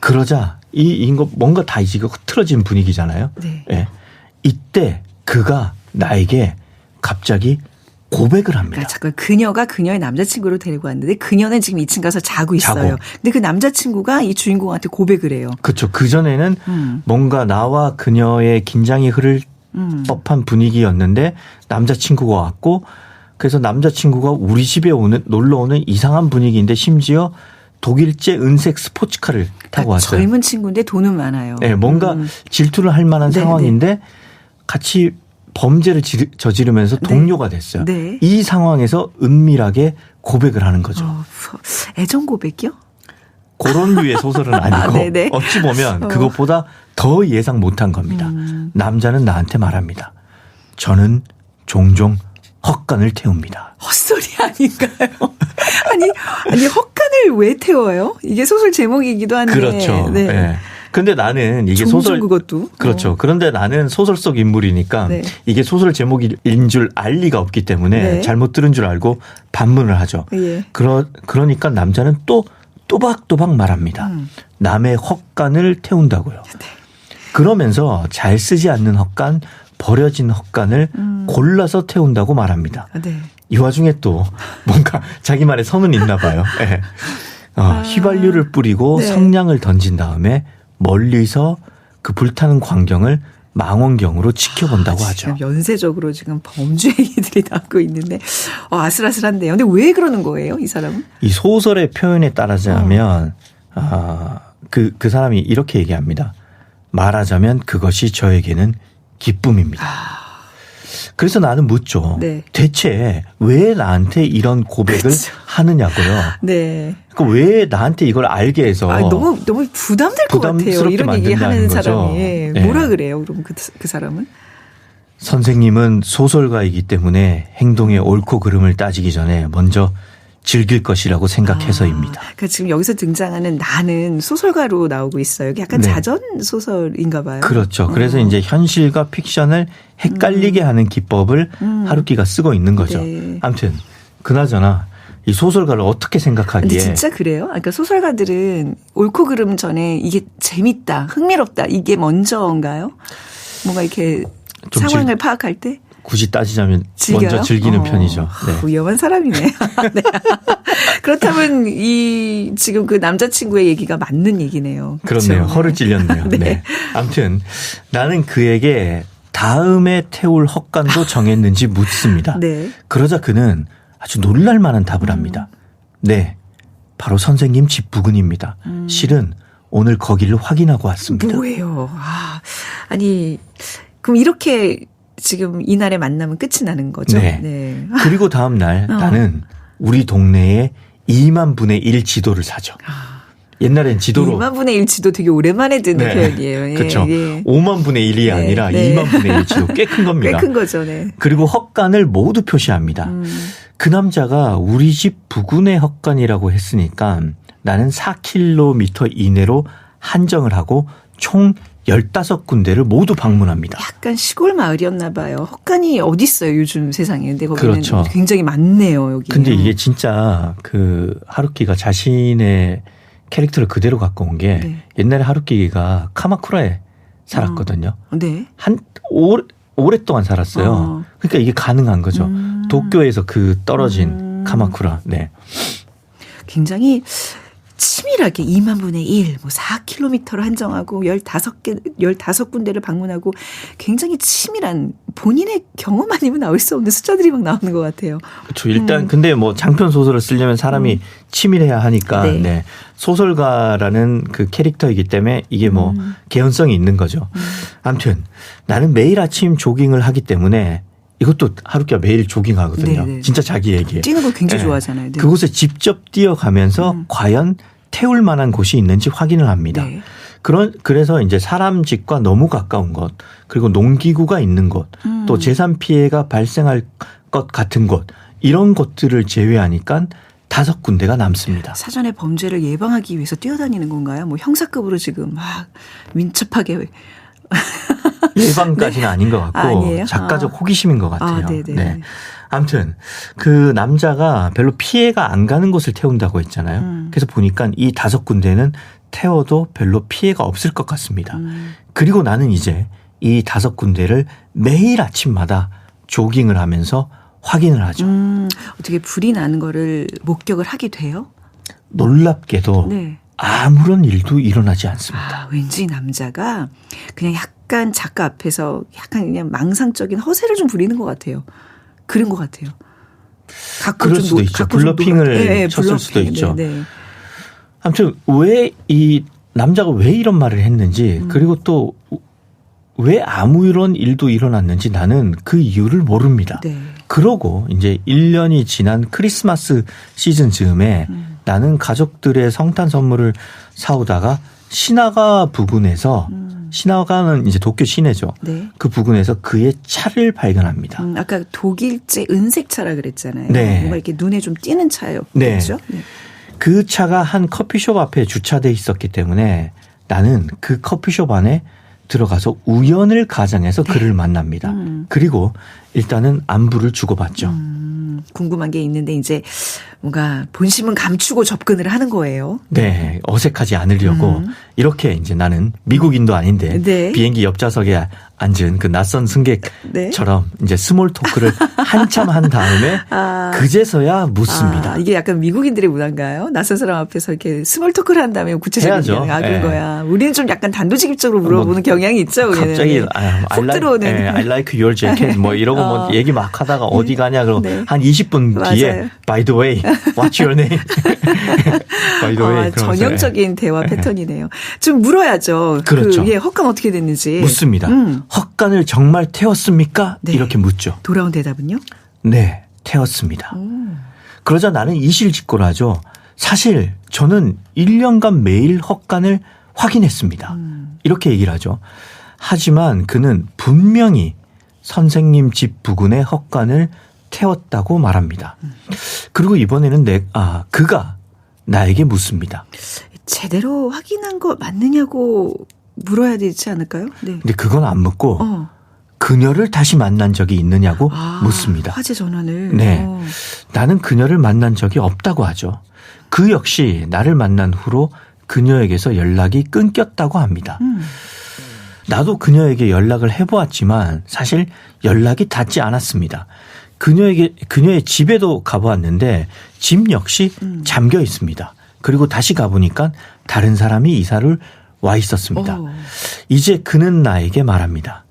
그러자 이거 뭔가 다 이제 흐트러진 분위기잖아요. 네. 네. 이때 그가 나에게 갑자기 고백을 합니다. 그러니까 잠깐 그녀가 그녀의 남자친구를 데리고 왔는데 그녀는 지금 2층 가서 자고 있어요. 근데 그 남자친구가 이 주인공한테 고백을 해요. 그렇죠. 그전에는 뭔가 나와 그녀의 긴장이 흐를 법한 분위기였는데 남자친구가 왔고 그래서 남자친구가 우리 집에 놀러 오는 이상한 분위기인데 심지어 독일제 은색 스포츠카를 타고 왔어요. 젊은 친구인데 돈은 많아요. 네, 뭔가 질투를 할 만한 네, 상황인데 같이 범죄를 저지르면서 동료가 됐어요. 네. 이 상황에서 은밀하게 고백을 하는 거죠. 애정 고백이요? 그런 류의 소설은 아니고 네네. 어찌 보면 그것보다 더 예상 못한 겁니다. 남자는 나한테 말합니다. 저는 종종 헛간을 태웁니다. 헛소리 아닌가요? 아니 헛간을 왜 태워요? 이게 소설 제목이기도 한데. 그렇죠. 네. 네. 근데 나는 이게 종종 소설 그것도. 그렇죠. 그런데 나는 소설 속 인물이니까 네. 이게 소설 제목인 줄 알 리가 없기 때문에 네. 잘못 들은 줄 알고 반문을 하죠. 예. 그러니까 남자는 또 또박또박 말합니다. 남의 헛간을 태운다고요. 그러면서 잘 쓰지 않는 헛간, 버려진 헛간을 골라서 태운다고 말합니다. 네. 이 와중에 또 뭔가 자기만의 선은 있나 봐요. 네. 휘발유를 뿌리고 네. 성냥을 던진 다음에 멀리서 그 불타는 광경을 망원경으로 지켜본다고 하죠. 지금 연쇄적으로 지금 범죄 얘기들이 나오고 있는데 아슬아슬한데요. 근데 왜 그러는 거예요, 이 사람은? 이 소설의 표현에 따르자면 그 사람이 이렇게 얘기합니다. 말하자면 그것이 저에게는 기쁨입니다. 그래서 나는 묻죠. 네. 대체 왜 나한테 이런 고백을 그렇죠. 하느냐고요. 네. 그러니까 왜 나한테 이걸 알게 해서 너무 부담될 것 같아요. 부담스럽게 이런 얘기 만든다는 하는 거죠. 사람이. 네. 뭐라 그래요, 그럼 그 사람은? 선생님은 소설가이기 때문에 행동의 옳고 그름을 따지기 전에 먼저 즐길 것이라고 생각해서입니다. 그러니까 지금 여기서 등장하는 나는 소설가로 나오고 있어요. 이게 약간 네. 자전 소설인가 봐요. 그렇죠. 그래서 이제 현실과 픽션을 헷갈리게 하는 기법을 하루키가 쓰고 있는 거죠. 네. 아무튼 그나저나 이 소설가를 어떻게 생각하기에 근데 진짜 그래요? 그러니까 소설가들은 옳고 그름 전에 이게 재밌다, 흥미롭다 이게 먼저인가요? 뭔가 이렇게 좀 상황을 파악할 때? 굳이 따지자면 즐겨요? 먼저 즐기는 편이죠. 네. 위험한 사람이네. 네. 그렇다면 지금 그 남자친구의 얘기가 맞는 얘기네요. 그렇네요. 그렇죠? 허를 찔렸네요. 네. 네. 아무튼 나는 그에게 다음에 태울 헛간도 정했는지 묻습니다. 네. 그러자 그는 아주 놀랄 만한 답을 합니다. 네, 바로 선생님 집 부근입니다. 실은 오늘 거기를 확인하고 왔습니다. 뭐예요? 아니 그럼 이렇게 지금 이날의 만남은 끝이 나는 거죠? 네. 그리고 다음 날 나는 우리 동네에 2만 분의 1 지도를 사죠. 옛날엔 지도로 2만 분의 1 지도 되게 오랜만에 듣는 네. 표현이에요. 예, 그렇죠. 예. 5만 분의 1이 아니라 네. 2만 분의 1 지도 꽤 큰 겁니다. 꽤 큰 거죠. 네. 그리고 헛간을 모두 표시합니다. 그 남자가 우리 집 부근의 헛간이라고 했으니까 나는 4km 이내로 한정을 하고 총 15군데를 모두 방문합니다. 약간 시골 마을이었나 봐요. 헛간이 어디 있어요, 요즘 세상에. 근데 거기는 그렇죠. 굉장히 많네요, 여기. 근데 이게 진짜 그 하루키가 자신의 캐릭터를 그대로 갖고 온 게 네. 옛날에 하루키가 카마쿠라에 살았거든요. 네. 오랫동안 살았어요. 그러니까 이게 가능한 거죠. 도쿄에서 그 떨어진 카마쿠라. 네. 굉장히 치밀하게 2만 분의 1, 4km를 한정하고 15군데를 방문하고 굉장히 치밀한 본인의 경험 아니면 나올 수 없는 숫자들이 막 나오는 것 같아요. 그렇죠. 일단 근데 뭐 장편 소설을 쓰려면 사람이 치밀해야 하니까 네. 네. 소설가라는 그 캐릭터이기 때문에 이게 뭐 개연성이 있는 거죠. 아무튼 나는 매일 아침 조깅을 하기 때문에 이것도 하루키가 매일 조깅하거든요. 네네. 진짜 자기 얘기예요. 뛰는 거 굉장히 네. 좋아하잖아요. 네. 그곳에 직접 뛰어가면서 과연 태울 만한 곳이 있는지 확인을 합니다. 네. 그래서 이제 사람 집과 너무 가까운 곳, 그리고 농기구가 있는 곳, 또 재산 피해가 발생할 것 같은 곳, 이런 곳들을 제외하니까 5군데가 남습니다. 사전에 범죄를 예방하기 위해서 뛰어다니는 건가요? 뭐 형사급으로 지금 막 민첩하게. 예방까지는 아닌 것 같고 아니에요? 작가적 호기심인 것 같아요. 네네. 네. 아무튼 그 남자가 별로 피해가 안 가는 곳을 태운다고 했잖아요. 그래서 보니까 이 5군데는 태워도 별로 피해가 없을 것 같습니다. 그리고 나는 이제 이 5군데를 매일 아침마다 조깅을 하면서 확인을 하죠. 어떻게 불이 나는 거를 목격을 하게 돼요? 놀랍게도 네. 아무런 일도 일어나지 않습니다. 왠지 이 남자가 그냥 약간 작가 앞에서 약간 그냥 망상적인 허세를 좀 부리는 것 같아요. 그런 것 같아요. 그럴 수도 있죠. 블러핑을 쳤을 수도 있죠. 네. 아무튼 왜 이 남자가 왜 이런 말을 했는지 그리고 또 왜 아무 이런 일도 일어났는지 나는 그 이유를 모릅니다. 네. 그러고 이제 1년이 지난 크리스마스 시즌 즈음에 나는 가족들의 성탄 선물을 사오다가 시나가 부근에서 시나가는 이제 도쿄 시내죠. 네. 그 부근에서 그의 차를 발견합니다. 아까 독일제 은색차라 그랬잖아요. 네. 뭔가 이렇게 눈에 좀 띄는 차였죠. 네. 네. 그 차가 한 커피숍 앞에 주차돼 있었기 때문에 나는 그 커피숍 안에 들어가서 우연을 가장해서 그를 만납니다. 그리고 일단은 안부를 주고받죠. 궁금한 게 있는데 이제 뭔가 본심은 감추고 접근을 하는 거예요. 네, 어색하지 않으려고 이렇게 이제 나는 미국인도 아닌데 네. 비행기 옆좌석에 앉은 그 낯선 승객처럼 네. 이제 스몰 토크를 한참 한 다음에 그제서야 묻습니다. 이게 약간 미국인들의 문화인가요? 낯선 사람 앞에서 이렇게 스몰 토크를 한 다음에 구체적인 해야죠. 그런 네. 거야. 우리는 좀 약간 단도직입적으로 물어보는 경향이 있죠. 갑자기 훅 들어오는. I like your jacket 뭐 이러고 뭐 얘기 막 하다가 어디 가냐 그러고 네. 한 20분 뒤에 맞아요. by the way, what's your name? by the way. 전형적인 대화 패턴이네요. 좀 물어야죠. 그렇죠. 헛간 어떻게 됐는지. 묻습니다. 헛간을 정말 태웠습니까? 네. 이렇게 묻죠. 돌아온 대답은요? 네, 태웠습니다. 그러자 나는 이실직고를 하죠. 사실 저는 1년간 매일 헛간을 확인했습니다. 이렇게 얘기를 하죠. 하지만 그는 분명히 선생님 집 부근의 헛간을 태웠다고 말합니다. 그리고 이번에는 그가 나에게 묻습니다. 제대로 확인한 거 맞느냐고 물어야 되지 않을까요? 네. 근데 그건 안 묻고 그녀를 다시 만난 적이 있느냐고 묻습니다. 화제 전환을. 네. 나는 그녀를 만난 적이 없다고 하죠. 그 역시 나를 만난 후로 그녀에게서 연락이 끊겼다고 합니다. 나도 그녀에게 연락을 해보았지만 사실 연락이 닿지 않았습니다. 그녀의 집에도 가보았는데 집 역시 잠겨 있습니다. 그리고 다시 가보니까 다른 사람이 이사를 와 있었습니다. 이제 그는 나에게 말합니다.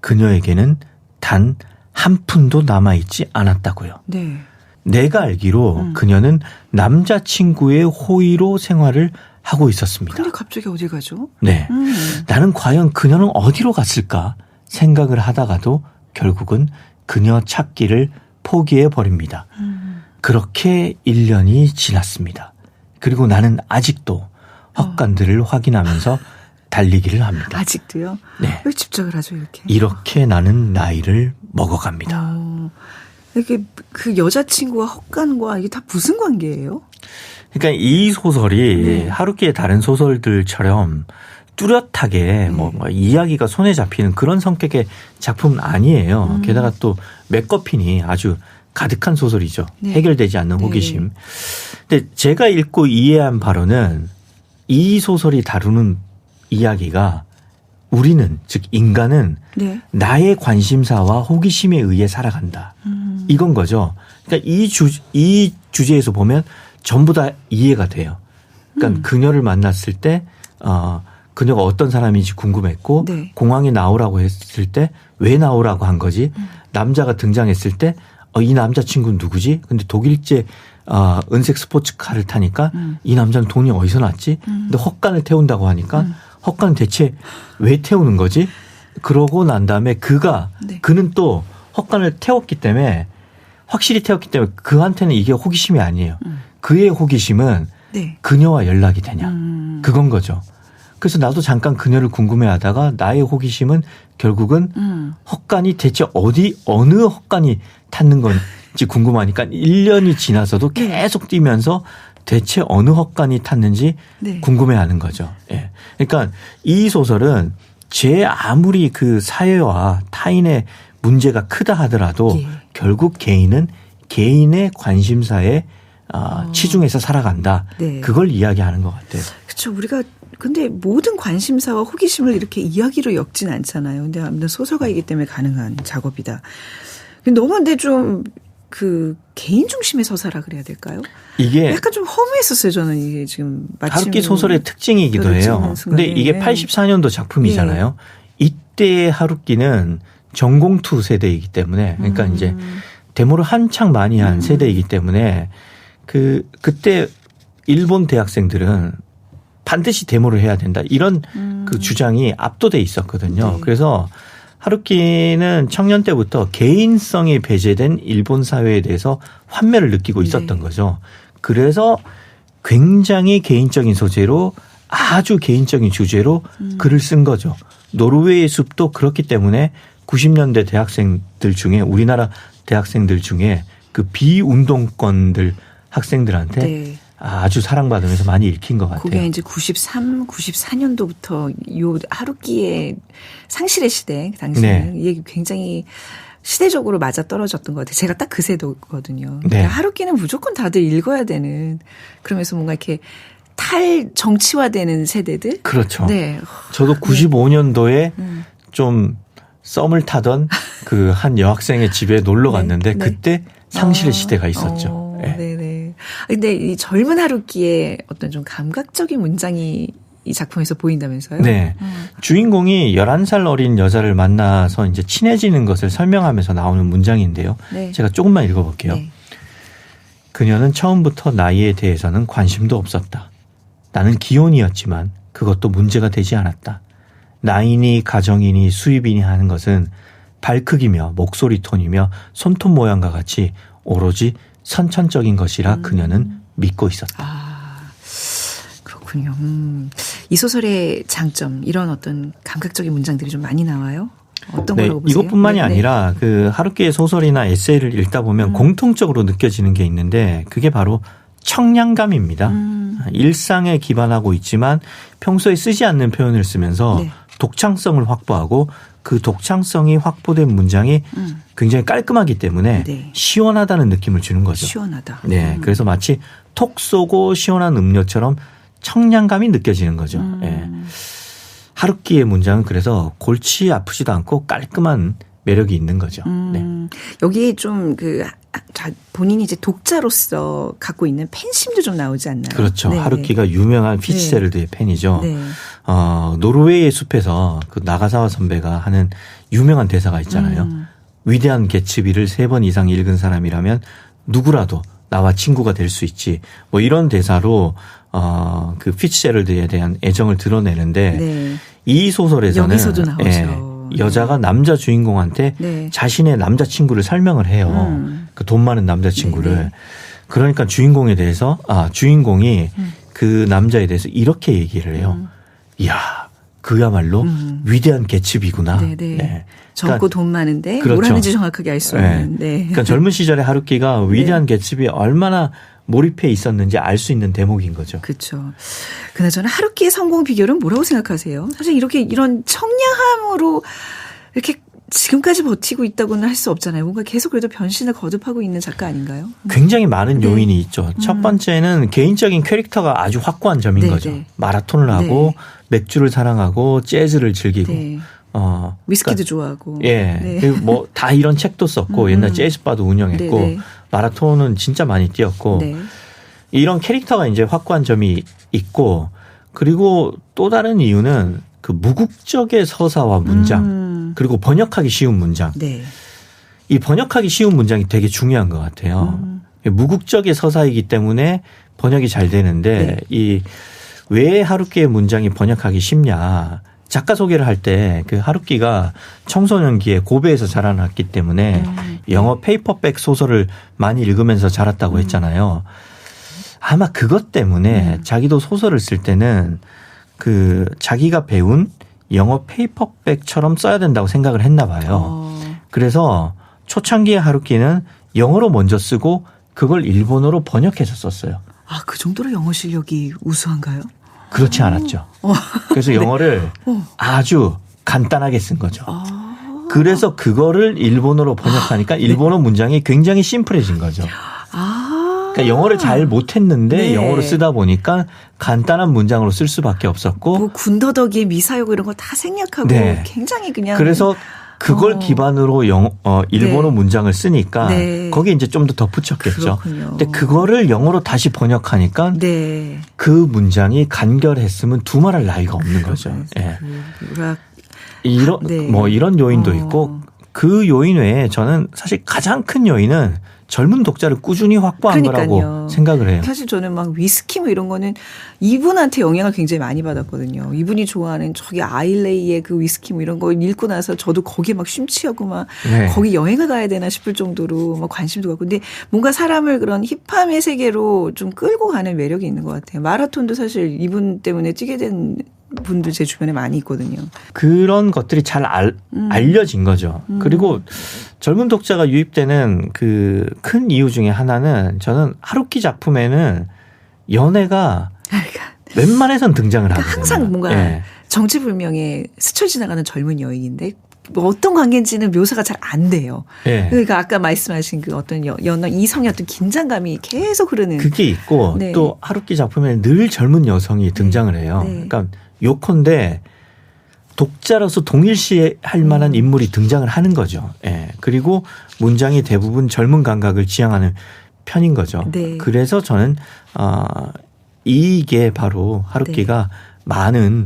그녀에게는 단 한 푼도 남아있지 않았다고요. 네. 내가 알기로 그녀는 남자친구의 호의로 생활을 하고 있었습니다. 근데 갑자기 어디 가죠? 네. 나는 과연 그녀는 어디로 갔을까 생각을 하다가도 결국은 그녀 찾기를 포기해 버립니다. 그렇게 1년이 지났습니다. 그리고 나는 아직도 헛간들을 확인하면서 달리기를 합니다. 아직도요? 네. 왜 집착을 하죠, 이렇게? 이렇게 나는 나이를 먹어갑니다. 이게 그 여자친구와 헛간과 이게 다 무슨 관계예요? 그러니까 이 소설이 하루키의 다른 소설들처럼 뚜렷하게 뭐 이야기가 손에 잡히는 그런 성격의 작품은 아니에요. 게다가 또 맥거핀이 아주 가득한 소설이죠. 네. 해결되지 않는 호기심. 근데 제가 읽고 이해한 바로는 이 소설이 다루는 이야기가 우리는 즉 인간은 네. 나의 관심사와 호기심에 의해 살아간다. 이건 거죠. 그러니까 이 주제에서 보면 전부 다 이해가 돼요. 그러니까 그녀를 만났을 때 그녀가 어떤 사람인지 궁금했고 네. 공항에 나오라고 했을 때 왜 나오라고 한 거지. 남자가 등장했을 때 이 남자친구는 누구지? 근데 독일제 은색 스포츠카를 타니까 이 남자는 돈이 어디서 났지? 근데 헛간을 태운다고 하니까 헛간 대체 왜 태우는 거지? 그러고 난 다음에 그는 또 헛간을 태웠기 때문에 확실히 태웠기 때문에 그한테는 이게 호기심이 아니에요. 그의 호기심은 네. 그녀와 연락이 되냐. 그건 거죠. 그래서 나도 잠깐 그녀를 궁금해하다가 나의 호기심은 결국은 헛간이 대체 어느 헛간이 탔는 건지 궁금하니까 1년이 지나서도 계속 뛰면서 대체 어느 헛간이 탔는지 네. 궁금해하는 거죠. 예. 그러니까 이 소설은 제 아무리 그 사회와 타인의 문제가 크다 하더라도 결국 개인은 개인의 관심사에 치중해서 살아간다. 네. 그걸 이야기하는 것 같아요. 그렇죠. 우리가 근데 모든 관심사와 호기심을 이렇게 이야기로 엮진 않잖아요. 근데 아무튼 소설가이기 때문에 가능한 작업이다. 너무 근데 좀 그 개인 중심의 서사라 그래야 될까요? 이게 약간 좀 허무했었어요. 저는 이게 지금 마침 하루키 소설의 특징이기도 해요. 근데 이게 84년도 작품이잖아요. 이때의 하루키는 전공투 세대이기 때문에 그러니까 이제 데모를 한창 많이 한 세대이기 때문에 그때 일본 대학생들은 반드시 데모를 해야 된다. 이런 그 주장이 압도돼 있었거든요. 네. 그래서 하루키는 청년 때부터 개인성이 배제된 일본 사회에 대해서 환멸을 느끼고 있었던 거죠. 그래서 굉장히 개인적인 소재로 아주 개인적인 주제로 글을 쓴 거죠. 노르웨이의 숲도 그렇기 때문에 90년대 대학생들 중에 우리나라 대학생들 중에 그 비운동권들 학생들한테 네. 아주 사랑받으면서 많이 읽힌 것 같아요. 그게 이제 94년도부터 요 하루키의 상실의 시대 당시에는 이 얘기 굉장히 시대적으로 맞아 떨어졌던 것 같아요. 제가 딱 그 세대거든요. 네. 그러니까 하루키는 무조건 다들 읽어야 되는 그러면서 뭔가 이렇게 정치화되는 세대들. 그렇죠. 네. 저도 95년도에 좀 썸을 타던 그 한 여학생의 집에 놀러 갔는데 네. 그때 상실의 시대가 있었죠. 네. 네네. 근데 이 젊은 하루키의 어떤 좀 감각적인 문장이 이 작품에서 보인다면서요? 네. 주인공이 11살 어린 여자를 만나서 이제 친해지는 것을 설명하면서 나오는 문장인데요. 네. 제가 조금만 읽어볼게요. 네. 그녀는 처음부터 나이에 대해서는 관심도 없었다. 나는 기혼이었지만 그것도 문제가 되지 않았다. 나이니 가정이니 수입이니 하는 것은 발 크기며 목소리 톤이며 손톱 모양과 같이 오로지 선천적인 것이라 그녀는 믿고 있었다. 아, 그렇군요. 이 소설의 장점, 이런 어떤 감각적인 문장들이 좀 많이 나와요? 어떤 네, 거라고 보세요? 이것뿐만이 네, 아니라 그 하루키의 소설이나 에세이를 읽다 보면 공통적으로 느껴지는 게 있는데 그게 바로 청량감입니다. 일상에 기반하고 있지만 평소에 쓰지 않는 표현을 쓰면서 네. 독창성을 확보하고 그 독창성이 확보된 문장이 굉장히 깔끔하기 때문에 네. 시원하다는 느낌을 주는 거죠. 시원하다. 네, 그래서 마치 톡 쏘고 시원한 음료처럼 청량감이 느껴지는 거죠. 네. 하루키의 문장은 그래서 골치 아프지도 않고 깔끔한 매력이 있는 거죠. 네. 여기 좀 본인이 이제 독자로서 갖고 있는 팬심도 좀 나오지 않나요? 그렇죠. 네. 하루키가 유명한 피츠제럴드의 팬이죠. 네. 노르웨이의 숲에서 그 나가사와 선배가 하는 유명한 대사가 있잖아요. 위대한 개츠비를 3번 이상 읽은 사람이라면 누구라도 나와 친구가 될 수 있지. 뭐 이런 대사로 그 피츠제럴드에 대한 애정을 드러내는데 네. 이 소설에서는 여기서도 나오죠. 여자가 남자 주인공한테 네. 자신의 남자친구를 설명을 해요. 그 돈 많은 남자친구를. 네, 네. 그러니까 주인공이 그 남자에 대해서 이렇게 얘기를 해요. 이야, 그야말로 위대한 개츠비구나. 네네. 네. 젊고 돈 많은데 그렇죠. 뭘 하는지 정확하게 알 수 없는. 네. 그러니까 젊은 시절에 하루키가 위대한 개츠비에 얼마나 몰입해 있었는지 알 수 있는 대목인 거죠. 그렇죠. 그나저나 하루키의 성공 비결은 뭐라고 생각하세요? 사실 이런 청량함으로 이렇게 지금까지 버티고 있다고는 할 수 없잖아요. 뭔가 계속 그래도 변신을 거듭하고 있는 작가 아닌가요? 굉장히 많은 네. 요인이 있죠. 첫 번째는 개인적인 캐릭터가 아주 확고한 점인 네, 거죠. 네. 마라톤을 하고 맥주를 사랑하고 재즈를 즐기고 네. 위스키도 좋아하고. 예. 네. 그리고 뭐 다 이런 책도 썼고 옛날 재즈바도 운영했고 네, 네. 마라톤은 진짜 많이 뛰었고 네. 이런 캐릭터가 이제 확고한 점이 있고 그리고 또 다른 이유는 그 무국적의 서사와 문장 그리고 번역하기 쉬운 문장. 네. 이 번역하기 쉬운 문장이 되게 중요한 것 같아요. 무국적의 서사이기 때문에 번역이 잘 되는데 이 왜 하루키의 문장이 번역하기 쉽냐. 작가 소개를 할 때 그 하루키가 청소년기에 고베에서 자라났기 때문에 영어 페이퍼백 소설을 많이 읽으면서 자랐다고 했잖아요. 아마 그것 때문에 자기도 소설을 쓸 때는 그 자기가 배운 영어 페이퍼백처럼 써야 된다고 생각을 했나 봐요. 그래서 초창기의 하루키는 영어로 먼저 쓰고 그걸 일본어로 번역해서 썼어요. 아, 그 정도로 영어 실력이 우수한가요? 그렇지 않았죠. 그래서 영어를 아주 간단하게 쓴 거죠. 그래서 그거를 일본어로 번역하니까 일본어 문장이 굉장히 심플해진 거죠. 그러니까 영어를 잘 못했는데 네. 영어로 쓰다 보니까 간단한 문장으로 쓸 수밖에 없었고 뭐 군더더기에 미사용 이런 거 다 생략하고 네. 굉장히 그냥 그래서 그걸 기반으로 일본어 네. 문장을 쓰니까 네. 거기에 이제 좀 더 덧붙였겠죠. 그렇군요. 근데 그거를 영어로 다시 번역하니까 네. 그 문장이 간결했으면 두말할 나위가 없는 거죠. 예. 이런 요인도 있고 그 요인 외에 저는 사실 가장 큰 요인은 젊은 독자를 꾸준히 확보한 거라고 생각을 해요. 사실 저는 막 위스키 뭐 이런 거는 이분한테 영향을 굉장히 많이 받았거든요. 이분이 좋아하는 저기 아일레이의 그 위스키 뭐 이런 거 읽고 나서 저도 거기에 막 심취하고 막 네. 거기 여행을 가야 되나 싶을 정도로 막 관심도 갖고. 근데 뭔가 사람을 그런 힙함의 세계로 좀 끌고 가는 매력이 있는 것 같아요. 마라톤도 사실 이분 때문에 뛰게 된 분들 제 주변에 많이 있거든요. 그런 것들이 잘 알려진 거죠. 그리고 젊은 독자가 유입되는 그 큰 이유 중에 하나는 저는 하루키 작품에는 연애가 웬만해선 등장을 하거든요. 항상 뭔가 예. 정체불명의 스쳐 지나가는 젊은 여인인데 뭐 어떤 관계인지는 묘사가 잘 안 돼요. 네. 그러니까 아까 말씀하신 그 어떤 이성의 어떤 긴장감이 계속 흐르는. 그게 있고 네. 또 하루키 작품에 늘 젊은 여성이 등장을 해요. 네. 그러니까 요컨대 독자로서 동일시할 만한 인물이 등장을 하는 거죠. 예. 그리고 문장이 대부분 젊은 감각을 지향하는 편인 거죠. 네. 그래서 저는 이게 바로 하루키가 많은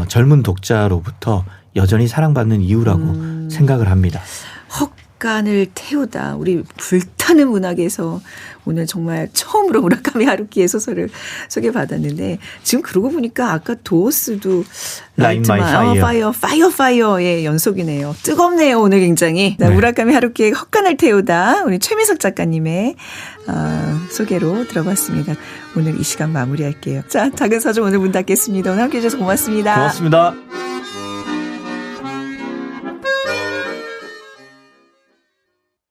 젊은 독자로부터 여전히 사랑받는 이유라고 생각을 합니다. 헛간을 태우다. 우리 불타는 문학에서 오늘 정말 처음으로 무라카미 하루키의 소설을 소개받았는데 지금 그러고 보니까 아까 도어스도 Light My Fire. 파이어의 연속이네요. 뜨겁네요 오늘 굉장히. 네. 무라카미 하루키의 헛간을 태우다 우리 최민석 작가님의 소개로 들어봤습니다. 오늘 이 시간 마무리할게요. 자, 작은 서점 오늘 문 닫겠습니다. 오늘 함께해 주셔서 고맙습니다. 고맙습니다.